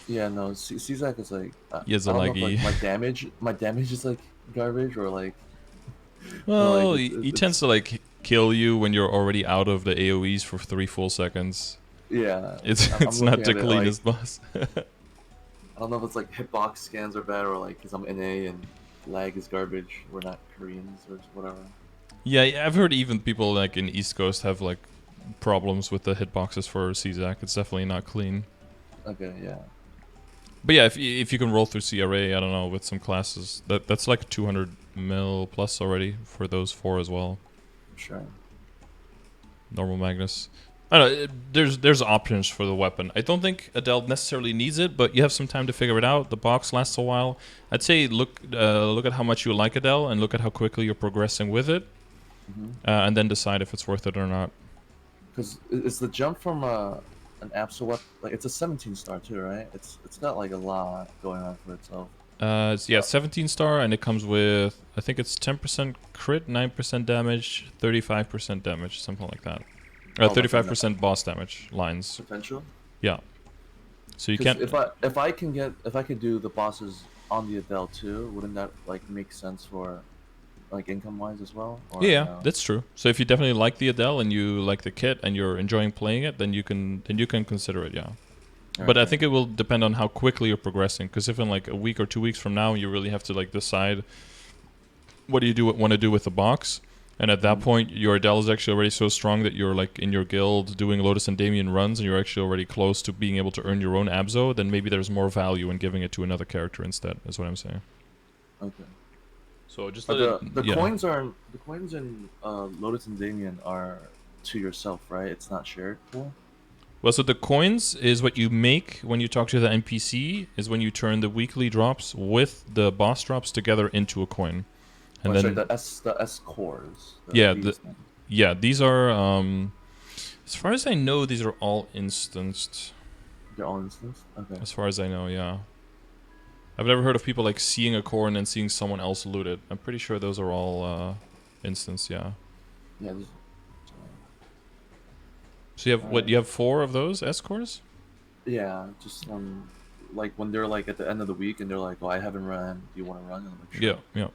Yeah, no, Caesar is like he has a I don't laggy. know if, like, my damage is like garbage or like. Well, like he tends to like kill you when you're already out of the AOE's for 3 full seconds. Yeah, it's not the cleanest boss. I don't know if it's like hitbox scans are bad or like because I'm NA and lag is garbage. We're not Koreans or whatever. Yeah, I've heard even people like in East Coast have like problems with the hitboxes for CZAC. It's definitely not clean. Okay, yeah. But yeah, if you can roll through CRA, I don't know, with some classes, that's like 200 mil plus already for those 4 as well. Sure. Normal Magnus. I don't know, there's options for the weapon. I don't think Adele necessarily needs it, but you have some time to figure it out. The box lasts a while. I'd say look at how much you like Adele and look at how quickly you're progressing with it, and then decide if it's worth it or not. Because it's the jump from an absolute weapon, like it's a 17 star too, right? It's got like a lot going on for itself. Yeah, 17 star, and it comes with, I think it's 10% crit, 9% damage, 35% damage, something like that. 35% boss damage lines. Potential. Yeah. So you can't. If I could do the bosses on the Adele too, wouldn't that like make sense for like income wise as well? Or, Yeah, no? that's true. So if you definitely like the Adele and you like the kit and you're enjoying playing it, then you can consider it. Yeah. Okay. But I think it will depend on how quickly you're progressing. Because if in like a week or 2 weeks from now you really have to like decide what do you want to do with the box, and at that point your Adele is actually already so strong that you're like in your guild doing Lotus and Damien runs, and you're actually already close to being able to earn your own Abzo, then maybe there's more value in giving it to another character instead. Is what I'm saying. Okay. So just the coins in Lotus and Damien are to yourself, right? It's not shared pool. Well, so the coins is what you make when you talk to the NPC, is when you turn the weekly drops with the boss drops together into a coin. And then sorry, the S cores. These are as far as I know, these are all instanced. They're all instanced? Okay. As far as I know, yeah. I've never heard of people like seeing a core and then seeing someone else loot it. I'm pretty sure those are all instanced, yeah. Yeah. So you have you have 4 of those S cores? Yeah, just like when they're like at the end of the week and they're like, "Oh, I haven't run. Do you want to run?" And I'm like, sure. Yeah.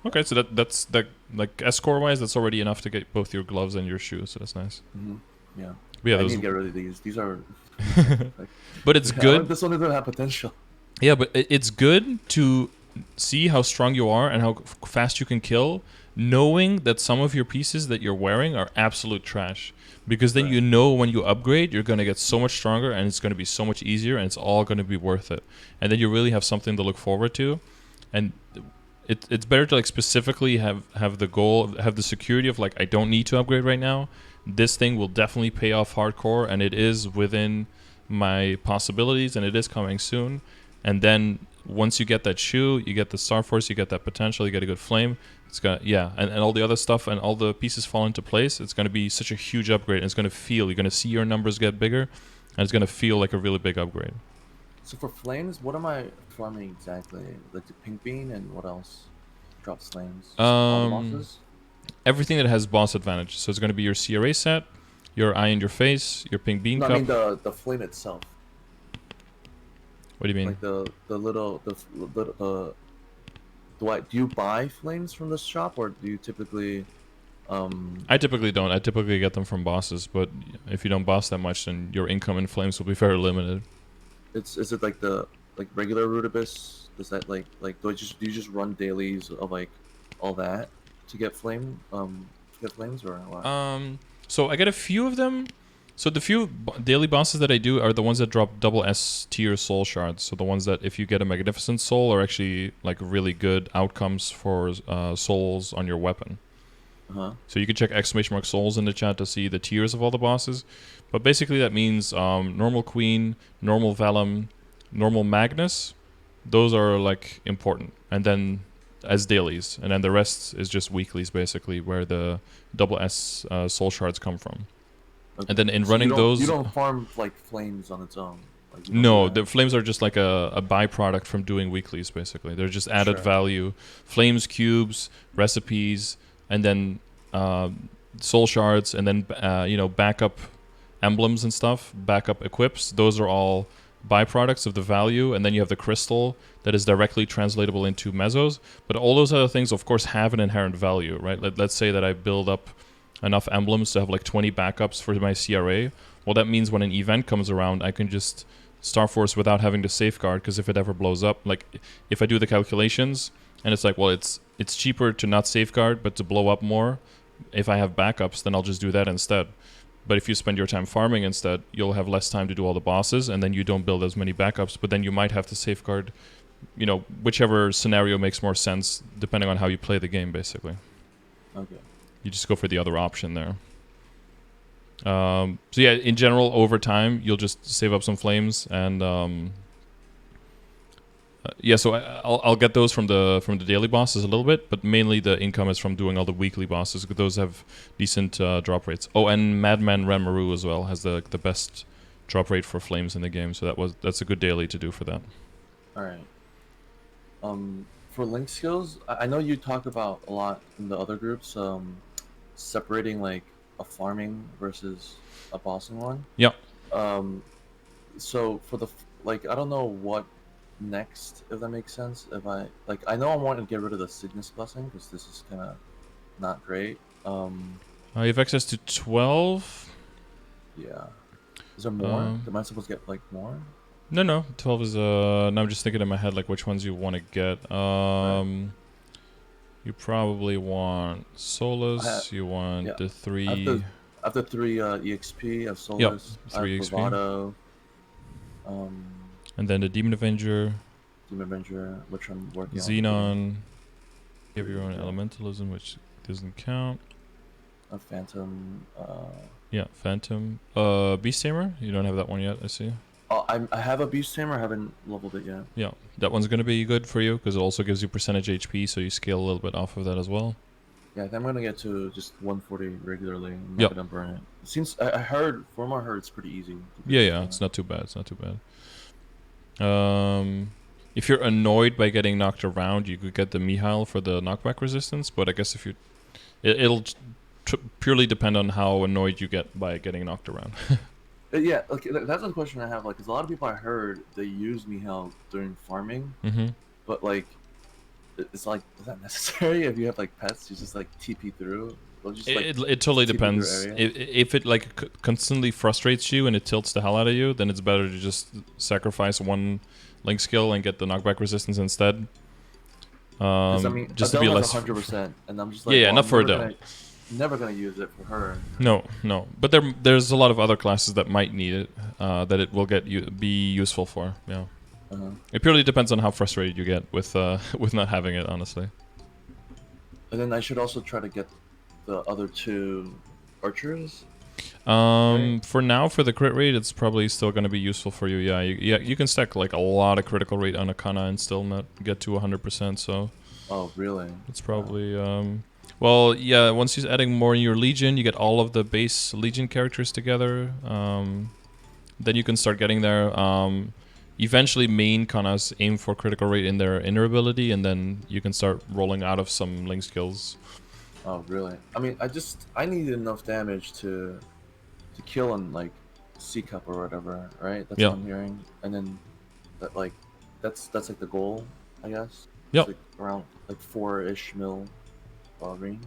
Okay, so that's like S core wise, that's already enough to get both your gloves and your shoes. So that's nice. Yeah. Yeah, I need to get rid of these. These are. Like, but it's good. This one doesn't have potential. Yeah, but it's good to see how strong you are and how fast you can kill, knowing that some of your pieces that you're wearing are absolute trash. Because then you know when you upgrade, you're going to get so much stronger and it's going to be so much easier and it's all going to be worth it. And then you really have something to look forward to. And it's better to like specifically have the goal, have the security of like, I don't need to upgrade right now. This thing will definitely pay off hardcore and it is within my possibilities and it is coming soon. And then once you get that shoe, you get the Star Force, you get that potential, you get a good flame. It's got and all the other stuff and all the pieces fall into place. It's going to be such a huge upgrade. And it's going to feel, you're going to see your numbers get bigger, and it's going to feel like a really big upgrade. So for flames, what am I farming exactly? Like the pink bean and what else drops flames? All the bosses? Everything that has boss advantage. So it's going to be your CRA set, your eye in your face, your pink bean cup. I mean the flame itself. What do you mean? Like the little do you buy flames from the shop or do you typically? I typically don't. I typically get them from bosses, but if you don't boss that much, then your income in flames will be very limited. Is it like the regular Rudibus? Does that like do you just run dailies of like all that to get flames or what? So I get a few of them. So the few daily bosses that I do are the ones that drop double S tier soul shards. So the ones that if you get a magnificent soul are actually like really good outcomes for souls on your weapon. So you can check ! souls in the chat to see the tiers of all the bosses. But basically that means normal Queen, normal Vellum, normal Magnus. Those are like important. And then as dailies. And then the rest is just weeklies basically where the double S soul shards come from. Okay. And then in running those... You don't farm, like, flames on its own? Like, no, the flames are just like a byproduct from doing weeklies, basically. They're just added value. Flames, cubes, recipes, and then soul shards, and then, backup emblems and stuff, backup equips. Those are all byproducts of the value. And then you have the crystal that is directly translatable into mesos. But all those other things, of course, have an inherent value, right? Let's say that I build up enough emblems to have like 20 backups for my CRA. Well, that means when an event comes around, I can just Star Force without having to safeguard, because if it ever blows up, like if I do the calculations and it's like, well, it's cheaper to not safeguard but to blow up more. If I have backups, then I'll just do that instead. But if you spend your time farming instead, you'll have less time to do all the bosses, and then you don't build as many backups. But then you might have to safeguard, whichever scenario makes more sense, depending on how you play the game, basically. Okay. You just go for the other option there. So yeah, in general, over time, you'll just save up some flames, and yeah. So I'll get those from the daily bosses a little bit, but mainly the income is from doing all the weekly bosses, because those have decent drop rates. Oh, and Madman Ranmaru as well has the best drop rate for flames in the game, so that's a good daily to do for that. All right. For link skills, I know you talk about a lot in the other groups, separating like a farming versus a bossing one. Yeah. So for the like, I don't know what next, if that makes sense. If I know I want to get rid of the Cygnus blessing because this is kind of not great. You have access to 12. Yeah. Is there more? Am I supposed to get like more? No. 12 is no, I'm just thinking in my head like which ones you want to get. Right. You probably want Solus. You want the 3. I have the 3 EXP. I have Solus. Yep, 3 I have EXP. Bravado. And then the Demon Avenger. Which I'm working on. Xenon. You have your own Elementalism, which doesn't count. A Phantom. Yeah, Phantom. Beast Tamer? You don't have that one yet, I see. Oh, I have a Beast Tamer. I haven't leveled it yet. Yeah, that one's going to be good for you because it also gives you percentage HP, so you scale a little bit off of that as well. Yeah, I think I'm going to get to just 140 regularly. I'm not going to burn it. It seems, I heard, from what I heard, it's pretty easy. Yeah, it's not too bad. It's not too bad. If you're annoyed by getting knocked around, you could get the Mihail for the knockback resistance, but I guess if you... It'll purely depend on how annoyed you get by getting knocked around. Yeah, okay, that's a question I have. Like, because a lot of people I heard they use Mihail during farming, but like, it's like, is that necessary? If you have like pets, you just like TP through. Just, like, it totally depends. If it like constantly frustrates you and it tilts the hell out of you, then it's better to just sacrifice one link skill and get the knockback resistance instead. I mean, just Adele to be less 100%, and I'm just like, yeah, not for Adele. Never gonna use it for her. No, but there's a lot of other classes that might need it, that it will be useful for. Yeah, it purely depends on how frustrated you get with not having it, honestly. And then I should also try to get the other 2 archers. For now, for the crit rate, it's probably still going to be useful for you. Yeah, you can stack like a lot of critical rate on Arcana and still not get to 100%. So. Oh, really? It's probably well, yeah. Once you're adding more in your Legion, you get all of the base Legion characters together. Then you can start getting there. Eventually, main Kannas aim for critical rate in their inner ability, and then you can start rolling out of some link skills. Oh, really? I mean, I need enough damage to kill on like C cup or whatever, right? That's what I'm hearing. And then that's like the goal, I guess. Yep. Like around like 4-ish mil range.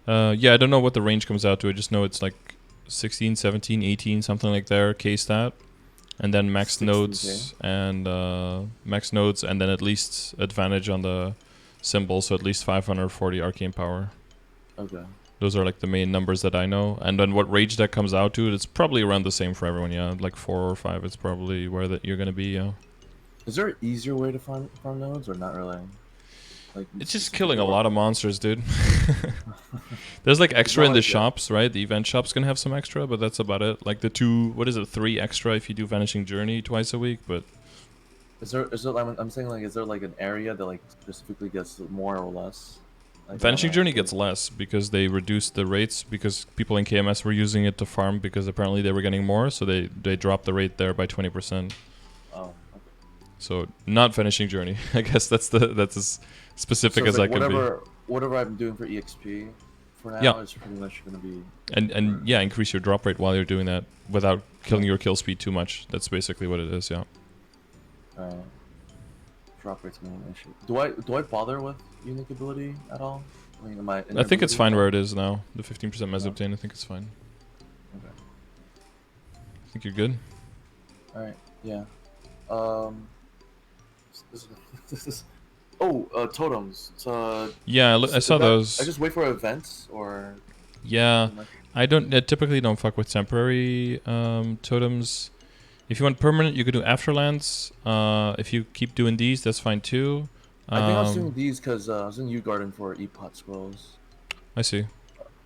Yeah, I don't know what the range comes out to. I just know it's like 16, 17, 18, something like there, K stat. And then max nodes and then at least advantage on the symbol, so at least 540 arcane power. Okay. Those are like the main numbers that I know. And then what rage that comes out to, it's probably around the same for everyone, yeah. Like 4 or 5, it's probably where that you're gonna be, yeah. Is there an easier way to farm nodes or not really? Like, it's just killing a lot of monsters, dude. There's like extra in the shops, right? The event shop's gonna have some extra, but that's about it. Like the 3 extra if you do Vanishing Journey twice a week, but... Is there I'm saying like, is there like an area that like specifically gets more or less? Like, Vanishing Journey gets less because they reduced the rates because people in KMS were using it to farm because apparently they were getting more, so they dropped the rate there by 20%. Oh, okay. So not Vanishing Journey. I guess that's as specific as I can be. Whatever I'm doing for EXP for now is pretty much going to be... And yeah, increase your drop rate while you're doing that without killing your kill speed too much. That's basically what it is, yeah. Drop rate's not an issue. Do I bother with unique ability at all? I mean, I think it's fine where it is now. The 15% Mesoptane, I think it's fine. Okay. I think you're good. Alright, yeah. Totems. Yeah, I saw those. I just wait for events or... Yeah. I typically don't fuck with temporary totems. If you want permanent, you could do Afterlands. If you keep doing these, that's fine too. I think I was doing these because I was in U Garden for Epot scrolls. I see.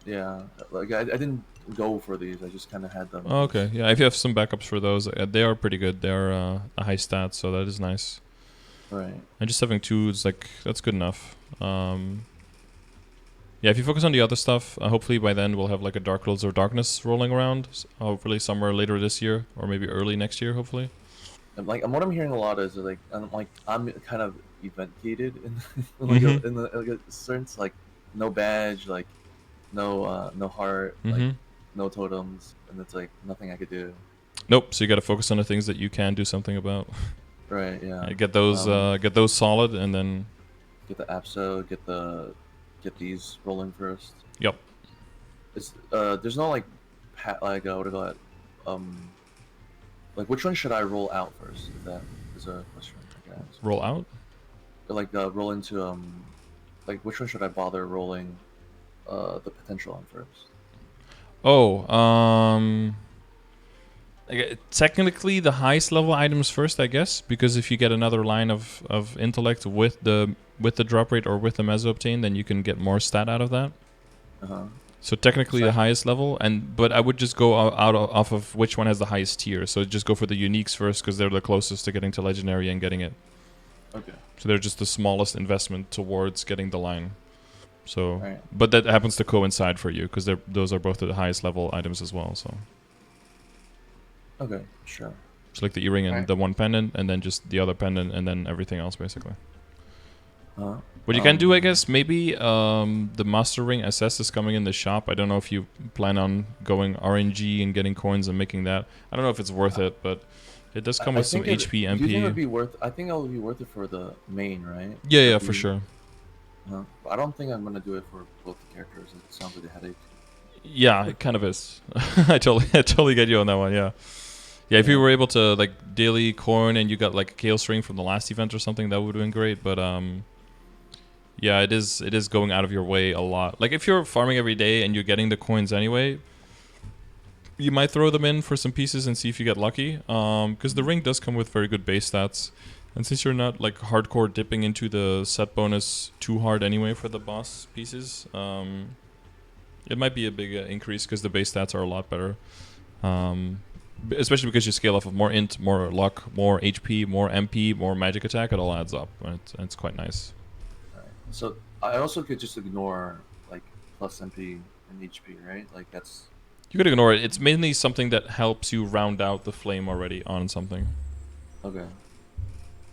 Yeah, like I didn't go for these. I just kind of had them. Oh, okay, yeah. If you have some backups for those, they are pretty good. They are a high stat, so that is nice. Right. And just having two is like that's good enough. Yeah, if you focus on the other stuff, hopefully by then we'll have like a Dark Lords of Darkness rolling around. Hopefully somewhere later this year or maybe early next year. Hopefully. And like, and what I'm hearing a lot is like, I'm kind of event gated in in the like a sense, like no badge, like no heart, like no totems, and it's like nothing I could do. Nope. So you got to focus on the things that you can do something about. Right. Yeah. Get those solid, and then get the APSO, get these rolling first. Yep. It's there's no like what do you call it? Like which one should I roll out first? If that is a question I can ask. Roll out? Or like roll into like which one should I bother rolling the potential on first? Oh, technically the highest level items first, I guess, because if you get another line of intellect with the drop rate or with the meso obtain, then you can get more stat out of that. So technically the highest level, but I would just go off of which one has the highest tier. So just go for the uniques first because they're the closest to getting to legendary and getting it. Okay. So they're just the smallest investment towards getting the line. So, but that happens to coincide for you because those are both the highest level items as well. So. Okay, sure. So like the earring and the one pendant, and then just the other pendant, and then everything else basically. What you can do, I guess, maybe the Master Ring SS is coming in the shop. I don't know if you plan on going RNG and getting coins and making that. I don't know if it's worth it, but it does come with some HP, MP. Do you think it would be worth? I think it would be worth it for the main, right? Yeah, for sure. I don't think I'm gonna do it for both the characters. It sounds like a headache. Yeah, it kind of is. I totally get you on that one. Yeah. Yeah, if you were able to like daily coin and you got like a Chaos Ring from the last event or something, that would have been great. But yeah, it is going out of your way a lot. Like if you're farming every day and you're getting the coins anyway, you might throw them in for some pieces and see if you get lucky. Because the ring does come with very good base stats, and since you're not like hardcore dipping into the set bonus too hard anyway for the boss pieces, it might be a big increase because the base stats are a lot better. Especially because you scale off of more int, more luck, more HP, more MP, more magic attack. It all adds up. It's quite nice. So I also could just ignore like plus MP and HP, right? Like that's. You could ignore it. It's mainly something that helps you round out the flame already on something. Okay.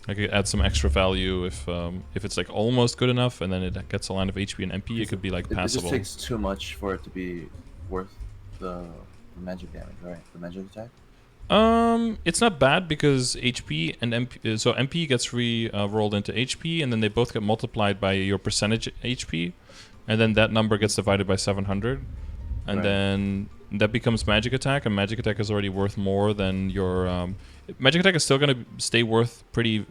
Like it adds some extra value if it's like almost good enough, and then it gets a line of HP and MP. It could be like passable. It just takes too much for it to be worth the magic damage, right? The magic attack. It's not bad because HP and MP, so MP gets rolled into HP, and then they both get multiplied by your percentage HP, and then that number gets divided by 700, and then that becomes magic attack, and magic attack is already worth more than your magic attack is still going to stay worth pretty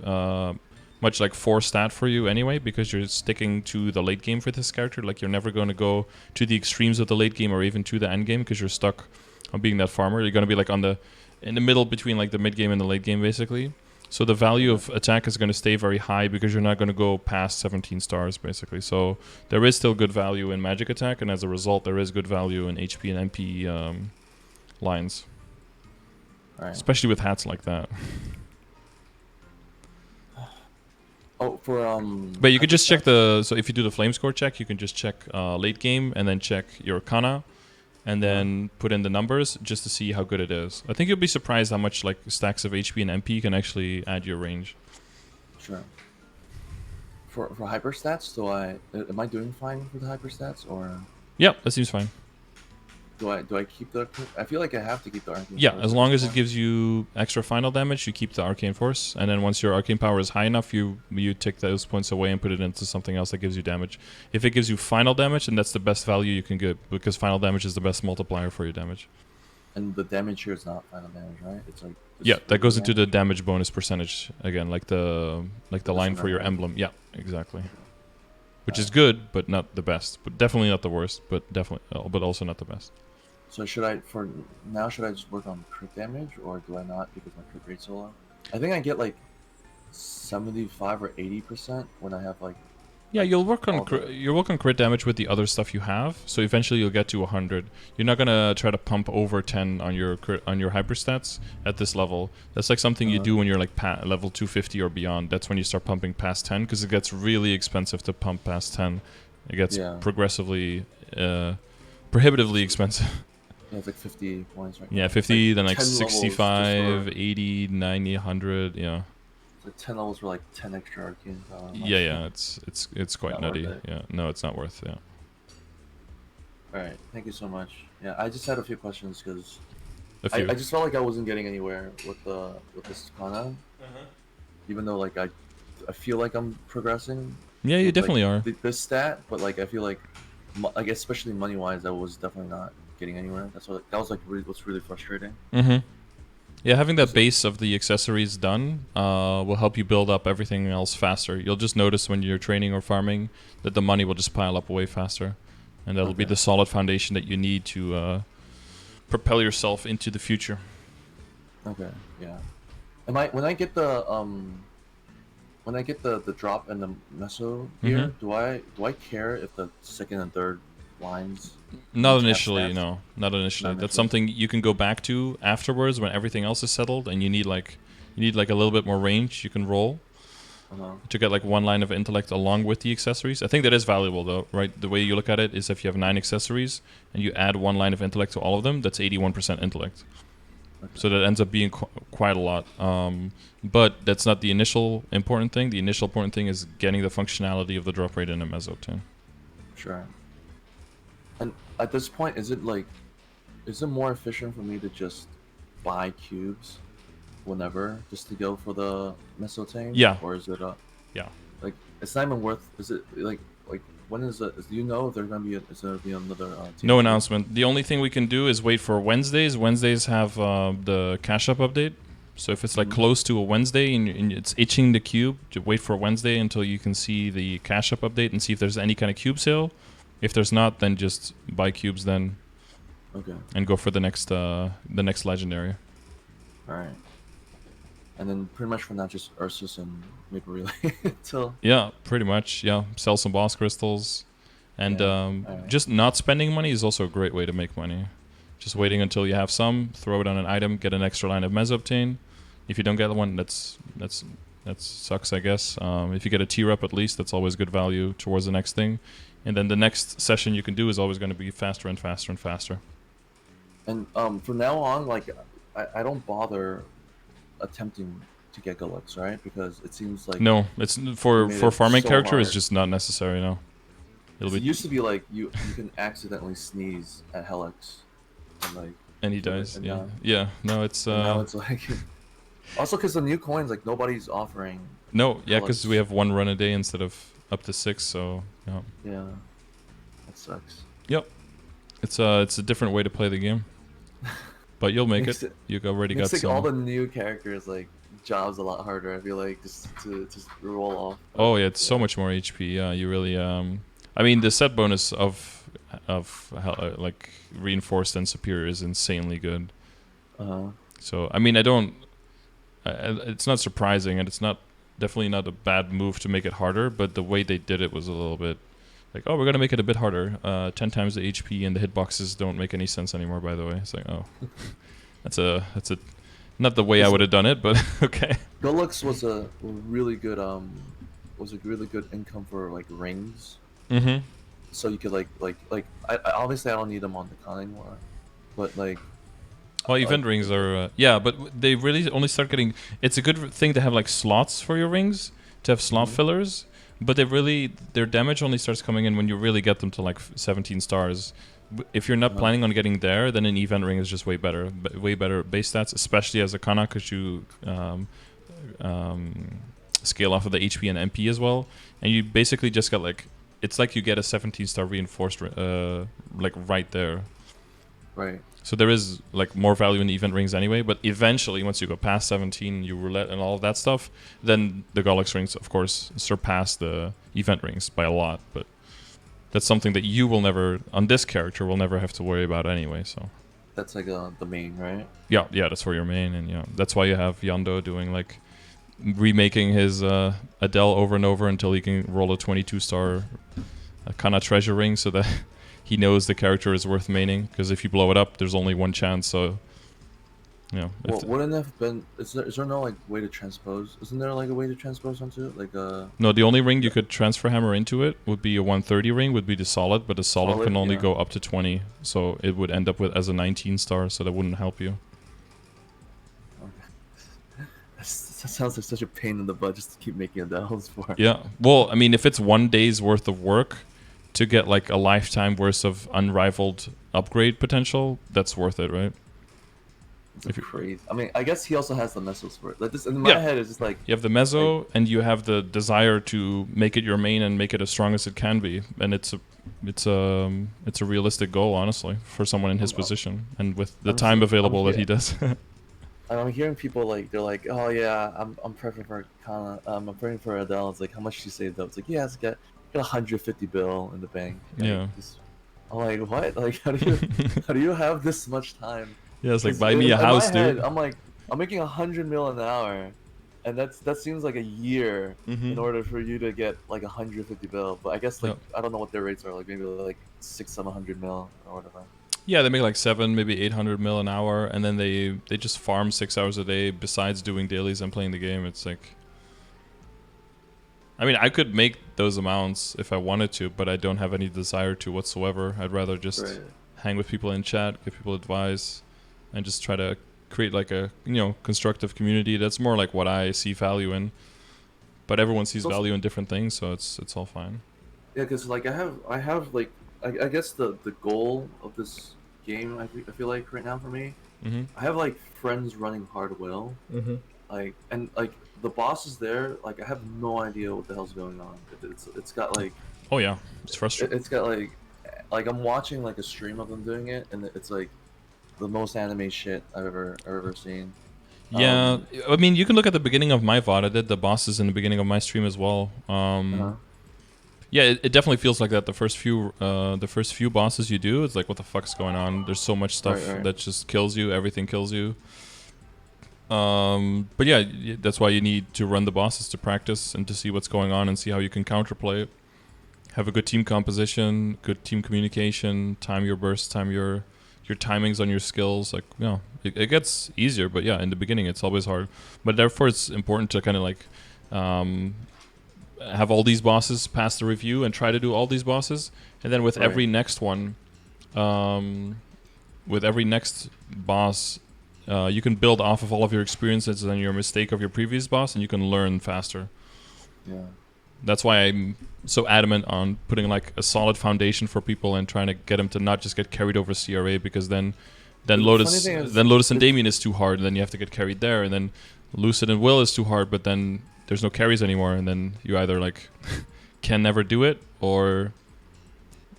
much like 4 stat for you anyway, because you're sticking to the late game for this character. Like you're never going to go to the extremes of the late game or even to the end game because you're stuck on being that farmer. You're going to be like in the middle between like the mid game and the late game basically. So the value of attack is going to stay very high because you're not going to go past 17 stars basically. So there is still good value in magic attack, and as a result there is good value in HP and MP lines. Especially with hats like that. Oh, for But you could just check so if you do the flame score check, you can just check late game and then check your Kanna, and then put in the numbers just to see how good it is. I think you'll be surprised how much like stacks of HP and MP can actually add your range. Sure. For hyper stats, am I doing fine for the hyper stats or? Yeah, that seems fine. Do I keep the? I feel like I have to keep the arcane. Yeah, as long as it gives you extra final damage, you keep the arcane force, and then once your arcane power is high enough, you take those points away and put it into something else that gives you damage. If it gives you final damage, then that's the best value you can get, because final damage is the best multiplier for your damage. And the damage here is not final damage, right? It's like that goes into the damage bonus percentage again, like the line for your emblem. Yeah, exactly. Which is good, but not the best. But definitely not the worst. But also not the best. So should I should I just work on crit damage or do I not because my crit rate's so low? I think I get like 75 or 80% when I have like Yeah, you'll work on all the you'll work on crit damage with the other stuff you have. So eventually you'll get to 100. You're not gonna try to pump over 10 on your hyper stats at this level. That's like something you do when you're like level 250 or beyond. That's when you start pumping past 10 because it gets really expensive to pump past 10. It gets progressively, prohibitively expensive. Yeah, it's like 50 points right Yeah, now. 50, like then like 65, for, 80, 90, 100, yeah. Like 10 levels for like 10 extra arcane power. Yeah, it's quite nutty. Yeah, no, it's not worth. Yeah. All right, thank you so much. Yeah, I just had a few questions because I just felt like I wasn't getting anywhere with this Kanna, even though like I feel like I'm progressing. Yeah, you definitely are. This stat, but like I feel like especially money wise, I was definitely not getting anywhere. That was like what's really frustrating. Yeah, having that base of the accessories done will help you build up everything else faster. You'll just notice when you're training or farming that the money will just pile up way faster. And that'll be the solid foundation that you need to propel yourself into the future. Okay, yeah. When I get the drop and the meso gear, do I care if the second and third lines? Not initially, no. Not initially. That's something you can go back to afterwards when everything else is settled and you need like a little bit more range you can roll to get like one line of intellect along with the accessories. I think that is valuable though, right? The way you look at it is if you have 9 accessories and you add one line of intellect to all of them, that's 81% intellect. So that ends up being quite a lot. But that's not the initial important thing. The initial important thing is getting the functionality of the drop rate in a meso too. Sure. And at this point, is it more efficient for me to just buy cubes whenever just to go for the meso tank? Yeah. Or is it yeah. Like it's not even worth. Is it like when is it? Do you know if there's gonna be another? No announcement. The only thing we can do is wait for Wednesdays. Wednesdays have the cash up update. So if it's like close to a Wednesday and it's itching the cube, to wait for Wednesday until you can see the cash up update and see if there's any kind of cube sale. If there's not, then just buy cubes then. Okay. And go for the next legendary. All right. And then pretty much from that, just Ursus and Maple Relay till. Yeah, pretty much. Yeah, sell some boss crystals, and just not spending money is also a great way to make money. Just waiting until you have some, throw it on an item, get an extra line of meso obtain. If you don't get one, that sucks, I guess. If you get a T-Rep at least, that's always good value towards the next thing. And then the next session you can do is always going to be faster and faster and faster. And from now on, like I don't bother attempting to get Gulux, right? Because it seems like it's for farming so character hard. It's just not necessary. No, It used to be like you can accidentally sneeze at Helix, and he dies. Yeah. No, it's now it's like also because the new coins like nobody's offering. No, yeah, because we have 1 run a day instead of up to 6. So yeah, that sucks. Yep, it's a different way to play the game. But you'll make it. You already got some. All the new characters like jobs a lot harder. I feel like just to roll off. Oh yeah, it's so much more HP. Yeah, you really. I mean, the set bonus of like reinforced and superior is insanely good. So I mean, it's not surprising, and it's definitely not a bad move to make it harder. But the way they did it was a little bit. Like, oh, we're gonna make it a bit harder. 10 times the HP and the hitboxes don't make any sense anymore. By the way, it's like, oh, that's not the way I would have done it, but okay. Gulux was a really good income for like rings. So you could I obviously I don't need them on the con anymore, but like. Well, event rings are but they really only start getting. It's a good thing to have like slots for your rings, to have slot fillers. But their damage only starts coming in when you really get them to like 17 stars. If you're not planning on getting there, then an event ring is just way better base stats, especially as a Kanna, because you scale off of the HP and MP as well, and you basically just get it's like you get a 17-star reinforced like right there. Right. So there is like more value in the event rings anyway, but eventually once you go past 17, you roulette and all of that stuff, then the Gulux rings of course surpass the event rings by a lot, but that's something that you will never, on this character, will never have to worry about anyway, so. that's like the main, right? Yeah, that's for your main, and that's why you have Yando doing like remaking his Adele over and over until he can roll a 22-star Kanna treasure ring, so that he knows the character is worth maining. Because if you blow it up, there's only one chance. So, Well, wouldn't have been? Is there no like way to transpose? Isn't there like a way to transpose onto it, like no, the only ring you could transfer hammer into it would be a 130 ring, would be the solid, but the solid can only go up to 20, so it would end up with as a 19-star, so that wouldn't help you. Okay. That sounds like such a pain in the butt just to keep making Adeles for. Yeah, well, I mean, if it's 1 day's worth of work to get like a lifetime worth of unrivaled upgrade potential, that's worth it, right? It's crazy. I mean, I guess he also has the mesos for it. Like this in my head, it's just like you have the meso, like, and you have the desire to make it your main and make it as strong as it can be, and it's a realistic goal, honestly, for someone in his position and with the time available that he does. I'm hearing people like they're like, oh yeah, I'm prepping for Kanna, I'm prepping for Adele. It's like, how much do you save though? It's like, yeah, it's got 150 bill in the bank. Yeah. I'm like, what? Like, how do you have this much time? Yeah, it's like, buy me a house, dude. I'm like, I'm making 100 mil an hour, and that seems like a year in order for you to get like 150 bill. But I guess like I don't know what their rates are, like maybe like 600-700 mil or whatever. Yeah, they make like 7, maybe 800 mil an hour, and then they just farm 6 hours a day besides doing dailies and playing the game. It's like, I mean, I could make those amounts if I wanted to, but I don't have any desire to whatsoever. I'd rather just hang with people in chat, give people advice, and just try to create like a constructive community. That's more like what I see value in. But everyone sees value in different things, so it's all fine. Yeah, because like I have like I guess the goal of this game I feel like right now for me, I have like friends running hard will, like and like the bosses there, like I have no idea what the hell's going on. It's got like it's frustrating. It's got like I'm watching like a stream of them doing it, and it's like the most anime shit I've ever seen. Yeah, I mean, you can look at the beginning of my VOD. I did the bosses in the beginning of my stream as well. Yeah, it definitely feels like that. The first few bosses you do, it's like, what the fuck's going on? There's so much stuff that just kills you. Everything kills you. But yeah, that's why you need to run the bosses to practice and to see what's going on and see how you can counterplay it. Have a good team composition, good team communication, time your bursts, time your timings on your skills. Like, it gets easier, but yeah, in the beginning it's always hard. But therefore it's important to kind of like have all these bosses pass the review and try to do all these bosses, and then with every next one, with every next boss, you can build off of all of your experiences and your mistake of your previous boss, and you can learn faster. Yeah. That's why I'm so adamant on putting like a solid foundation for people and trying to get them to not just get carried over CRA, because then Lotus and Damien is too hard, and then you have to get carried there, and then Lucid and Will is too hard, but then there's no carries anymore, and then you either like can never do it, or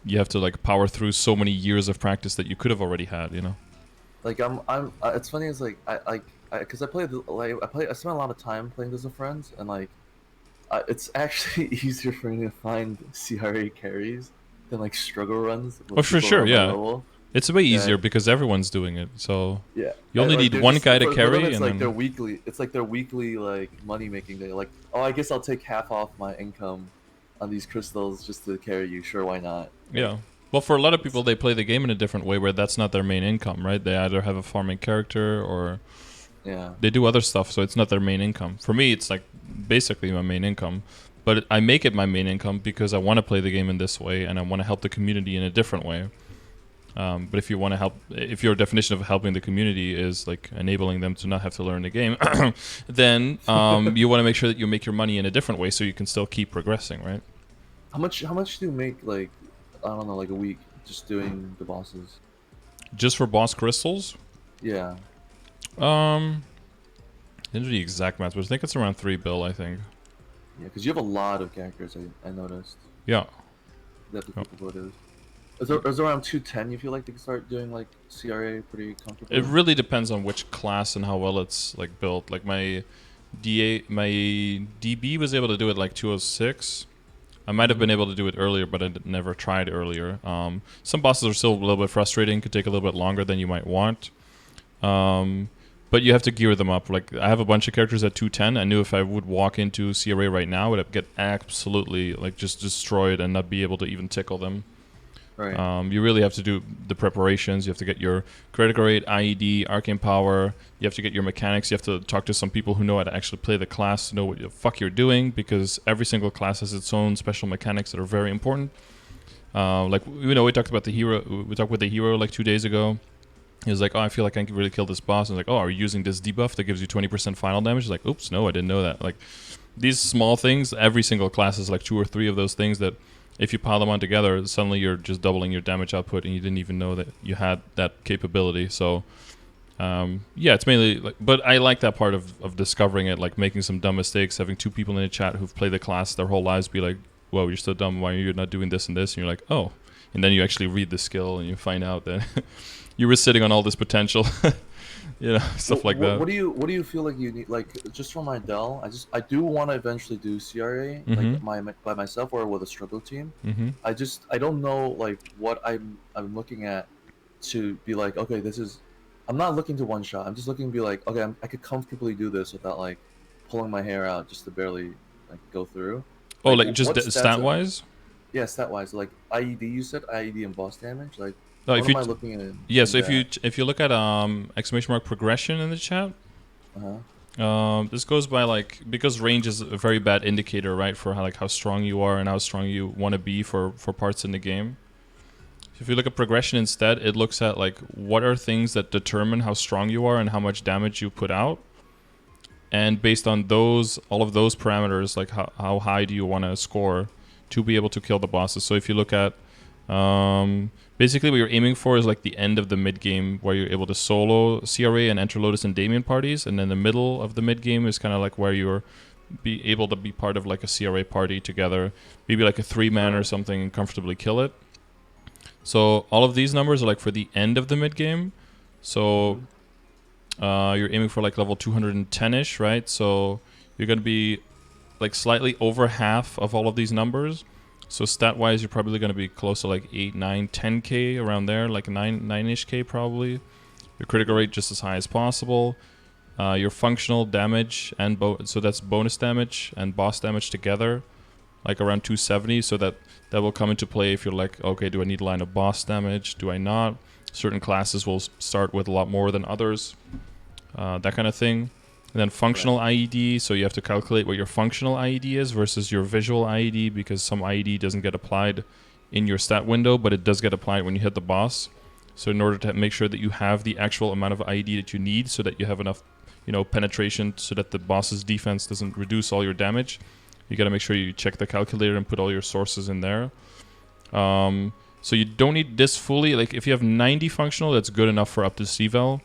you have to like power through so many years of practice that you could have already had, Like I'm it's funny, it's like I because I spend a lot of time playing this with friends, and like it's actually easier for me to find CRA carries than like struggle runs. Oh, for sure, yeah. Level. It's way easier because everyone's doing it. So you only need one guy to carry. It's like their weekly. It's like their weekly like money making day. Like, oh, I guess I'll take half off my income on these crystals just to carry you. Sure, why not? Yeah. Well, for a lot of people, they play the game in a different way where that's not their main income, right? They either have a farming character or they do other stuff, so it's not their main income. For me, it's like basically my main income, but I make it my main income because I want to play the game in this way and I want to help the community in a different way. But if you want to help, if your definition of helping the community is like enabling them to not have to learn the game, then you want to make sure that you make your money in a different way so you can still keep progressing, right? How much do you make, like, I don't know, like a week just doing the bosses? Just for boss crystals? Yeah. I didn't do the exact math, but I think it's around 3 bill, I think. Yeah, because you have a lot of characters, I noticed. Yeah. That the people it is. Is there around 210 you feel like they can start doing like CRA pretty comfortably? It really depends on which class and how well it's like built. Like my DB was able to do it like 206. I might have been able to do it earlier, but I never tried earlier. Some bosses are still a little bit frustrating, could take a little bit longer than you might want. But you have to gear them up. Like, I have a bunch of characters at 210. I knew if I would walk into CRA right now, I would get absolutely, like, just destroyed and not be able to even tickle them. Right. You really have to do the preparations. You have to get your critical rate, IED, arcane power. You have to get your mechanics. You have to talk to some people who know how to actually play the class, know what the fuck you're doing, because every single class has its own special mechanics that are very important. Like, you know, we talked about the hero. We talked with the hero like 2 days ago. He was like, oh, I feel like I can really kill this boss. And I was like, oh, are you using this debuff that gives you 20% final damage? He's like, oops, no, I didn't know that. Like, these small things, every single class has like 2 or 3 of those things that if you pile them on together, suddenly you're just doubling your damage output and you didn't even know that you had that capability. So, yeah, it's mainly, like, but I like that part of discovering it, like making some dumb mistakes, having 2 people in the chat who've played the class their whole lives be like, whoa, you're so dumb, why are you not doing this and this? And you're like, oh. And then you actually read the skill and you find out that you were sitting on all this potential. You know, stuff like that. What do you feel like you need? Like, just for my Adele, I do want to eventually do CRA like by myself or with a struggle team. I don't know like what I'm looking at to be like, okay, this is. I'm not looking to one shot. I'm just looking to be like, okay, I could comfortably do this without like pulling my hair out just to barely like go through. Oh, Like, like just stat wise? Yeah, stat wise, like IED. You said IED and boss damage. Like, No, what if am you I looking at? yeah, so if you look at exclamation mark progression in the chat, this goes by like, because range is a very bad indicator, right, for how strong you are and how strong you want to be for parts in the game. So if you look at progression instead, it looks at like what are things that determine how strong you are and how much damage you put out. And based on those, all of those parameters, like how high do you want to score to be able to kill the bosses. So if you look at basically what you're aiming for is like the end of the mid game where you're able to solo CRA and enter Lotus and Damien parties, and then the middle of the mid game is kind of like where you're be able to be part of like a CRA party together, maybe like a 3-man or something, and comfortably kill it. So all of these numbers are like for the end of the mid game. So you're aiming for like level 210-ish, right? So you're going to be like slightly over half of all of these numbers. So stat-wise, you're probably going to be close to like 8, 9, 10k, around there, like 9-ish k probably. Your critical rate just as high as possible. Your functional damage, and so that's bonus damage and boss damage together, like around 270. So that will come into play if you're like, okay, do I need a line of boss damage? Do I not? Certain classes will start with a lot more than others. That kind of thing. And then functional IED, so you have to calculate what your functional IED is versus your visual IED, because some IED doesn't get applied in your stat window, but it does get applied when you hit the boss. So in order to make sure that you have the actual amount of IED that you need, so that you have enough, penetration, so that the boss's defense doesn't reduce all your damage, you got to make sure you check the calculator and put all your sources in there. So you don't need this fully. Like if you have 90 functional, that's good enough for up to C-Val.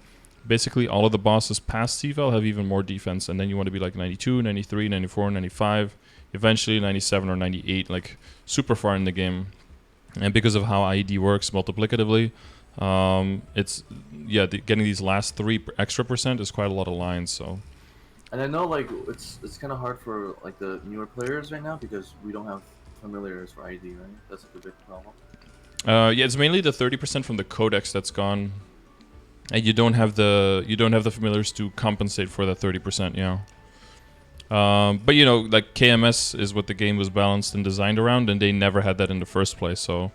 Basically, all of the bosses past C-Val have even more defense, and then you want to be like 92, 93, 94, 95, eventually 97 or 98, like super far in the game. And because of how IED works multiplicatively, getting these last 3 extra % is quite a lot of lines. So. And I know like it's kind of hard for like the newer players right now because we don't have familiars for IED, right? That's like a big problem. Yeah, it's mainly the 30% from the codex that's gone. And you don't have the familiars to compensate for that 30%, yeah. But like KMS is what the game was balanced and designed around, and they never had that in the first place. So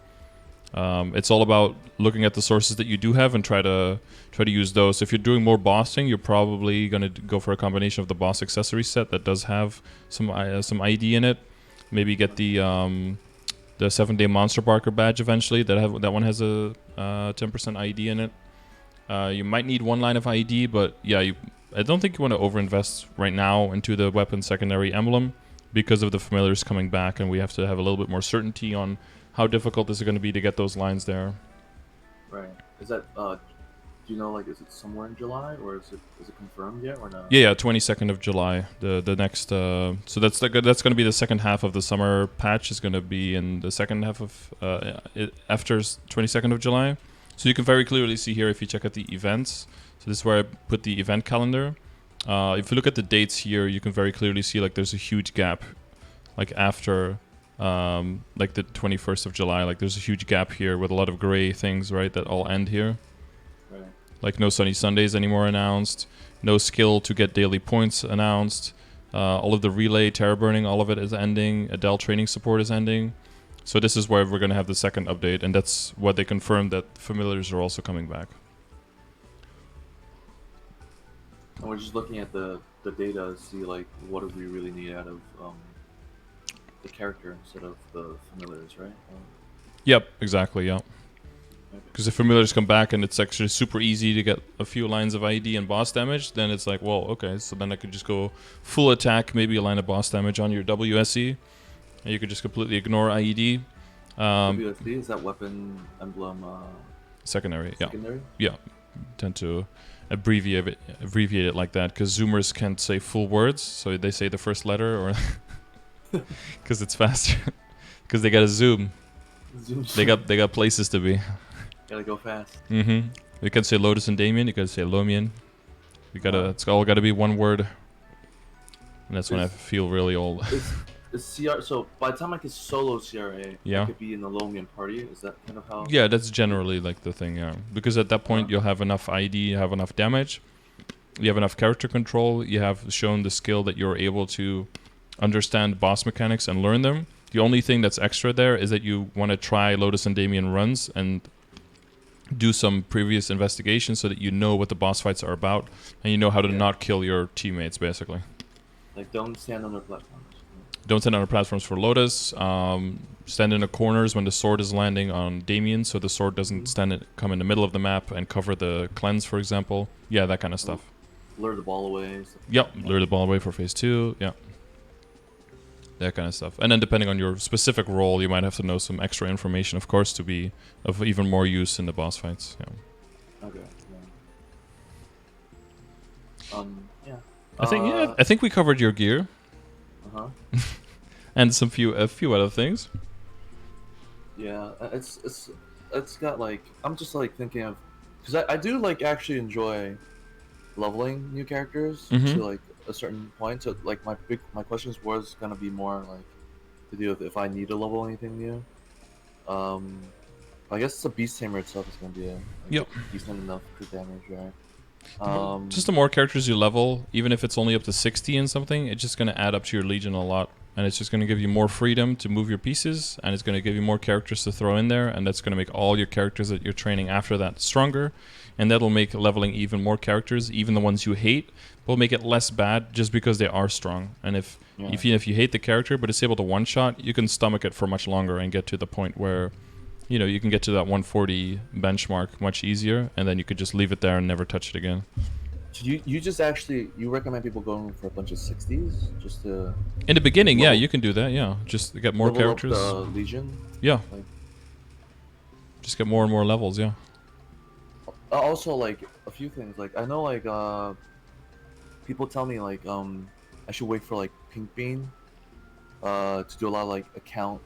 it's all about looking at the sources that you do have and try to use those. If you're doing more bossing, you're probably gonna go for a combination of the boss accessory set that does have some ID in it. Maybe get the 7-day monster barker badge eventually. That one has a 10% ID in it. You might need 1 line of ID, but yeah, I don't think you want to overinvest right now into the weapon secondary emblem because of the familiars coming back, and we have to have a little bit more certainty on how difficult is it going to be to get those lines there. Right. Is that do you know, like, is it somewhere in July, or is it confirmed yet or not? Yeah, 22nd of July. The next so that's going to be the second half of the summer patch is going to be in the second half of after 22nd of July. So you can very clearly see here if you check out the events. So this is where I put the event calendar. If you look at the dates here, you can very clearly see like there's a huge gap, like after like the 21st of July. Like there's a huge gap here with a lot of gray things, right, that all end here. Right. Like no Sunny Sundays anymore announced, no skill to get daily points announced. All of the relay, terror burning, all of it is ending. Adele training support is ending. So this is where we're going to have the second update, and that's what they confirmed, that familiars are also coming back. And we're just looking at the data to see like what do we really need out of the character instead of the familiars, right? Yep, exactly, yeah. Okay. Because if familiars come back and it's actually super easy to get a few lines of ID and boss damage, then it's like, well, okay, so then I could just go full attack, maybe a line of boss damage on your WSE, and you could just completely ignore IED. WSD, is that weapon emblem Secondary, yeah. secondary? Yeah, tend to abbreviate it like that, because Zoomers can't say full words, so they say the first letter, or because it's faster, because they gotta zoom. They got places to be. Gotta go fast. Mm-hmm. You can say Lotus and Damien. You can say Lomian. You gotta. It's all gotta be one word. And that's when I feel really old. Is CR, so by the time I can solo CRA, Yeah. I could be in the Lomian party. Is that kind of how? Yeah, that's generally like the thing. Yeah, because at that point you'll have enough ID, you have enough damage, you have enough character control, you have shown the skill that you're able to understand boss mechanics and learn them. The only thing that's extra there is that you want to try Lotus and Damien runs and do some previous investigation so that you know what the boss fights are about and you know how to not kill your teammates, basically. Like, don't stand on their platforms. Don't stand on the platforms for Lotus. Stand in the corners when the sword is landing on Damien, so the sword doesn't come in the middle of the map and cover the cleanse, for example. Yeah, that kind of stuff. Lure the ball away. Yep, lure the ball away for phase 2. Yeah. That kind of stuff. And then depending on your specific role, you might have to know some extra information, of course, to be of even more use in the boss fights. Yeah. Okay. Yeah. I think we covered your gear. And a few other things. Yeah, it's got like, I'm just like thinking of, because I do like actually enjoy leveling new characters to like a certain point. So like my questions was gonna be more like to do with if I need to level anything new. I guess the Beast Tamer itself is gonna be a decent enough crit damage, right? Just the more characters you level, even if it's only up to 60 and something, it's just gonna add up to your Legion a lot. And it's just going to give you more freedom to move your pieces, and it's going to give you more characters to throw in there, and that's going to make all your characters that you're training after that stronger, and that'll make leveling even more characters, even the ones you hate, will make it less bad just because they are strong. And if you hate the character but it's able to one-shot, you can stomach it for much longer and get to the point where, you know, you can get to that 140 benchmark much easier, and then you could just leave it there and never touch it again. You just actually, you recommend people going for a bunch of 60s just to... In the beginning, yeah, you can do that, yeah. Just to get more characters. Level up the Legion? Yeah. Just get more and more levels, yeah. Also, like, a few things. Like, I know, like, people tell me, like, I should wait for, like, Pink Bean to do a lot of, like, account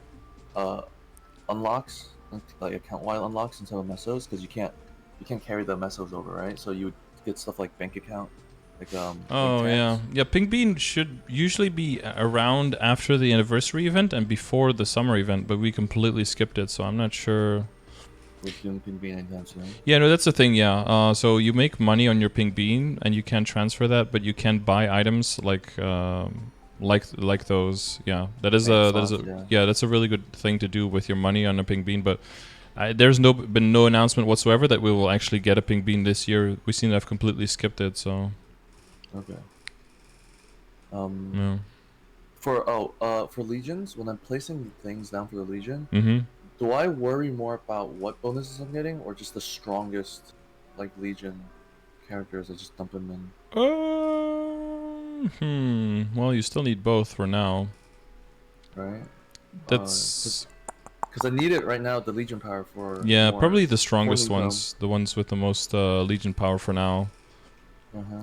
unlocks, like, account-wide unlocks instead of mesos, because you can't carry the mesos over, right? So you get stuff like bank account, like Pink Bean should usually be around after the anniversary event and before the summer event, but we completely skipped it, so I'm not sure. We're doing Pink Bean anytime soon. Yeah, no, that's the thing. Yeah, so you make money on your Pink Bean and you can transfer that, but you can buy items like those. Yeah, that's a really good thing to do with your money on a Pink Bean, but. There's been no announcement whatsoever that we will actually get a Pink Bean this year. We seem to have completely skipped it, so... Okay. Yeah. For Legions, when I'm placing things down for the Legion, do I worry more about what bonuses I'm getting, or just the strongest, like, Legion characters? I just dump them in? Well, you still need both for now. Right? That's... Because I need it right now, the Legion power for... Yeah, probably the strongest ones. The ones with the most Legion power for now.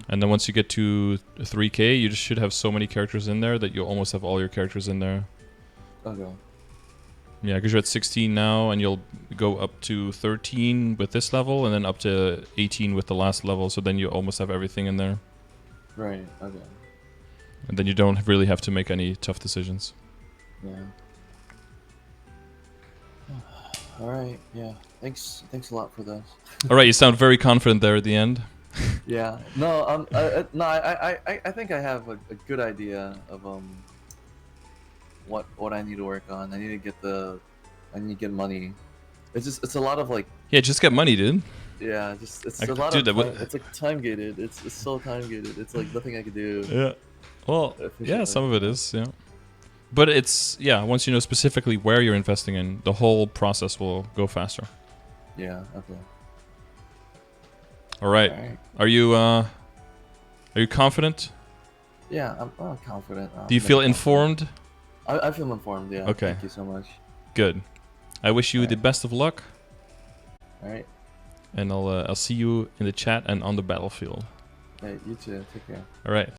And then once you get to 3k, you just should have so many characters in there that you'll almost have all your characters in there. Okay. Yeah, because you're at 16 now, and you'll go up to 13 with this level, and then up to 18 with the last level, so then you almost have everything in there. Right, okay. And then you don't really have to make any tough decisions. Yeah. All right. Yeah. Thanks a lot for this. All right, you sound very confident there at the end. Yeah. No. No. I think I have a good idea of what I need to work on. I need to get money. It's a lot of like, Yeah, just get money, dude. yeah, just it's I a could lot do of that. time. It's like time gated. It's so time gated. It's like nothing I could do Yeah. Well, yeah, efficiently. some of it is, yeah. But it's, yeah, once you know specifically where you're investing in, the whole process will go faster. Yeah. Okay. All right. All right. Are you confident? Yeah. I'm confident. Do you I'm feel never confident. informed? I feel informed. Yeah. Okay. Thank you so much. Good. I wish you All the right. best of luck, All right. and I'll see you in the chat and on the battlefield. Hey, you too. Take care. All right.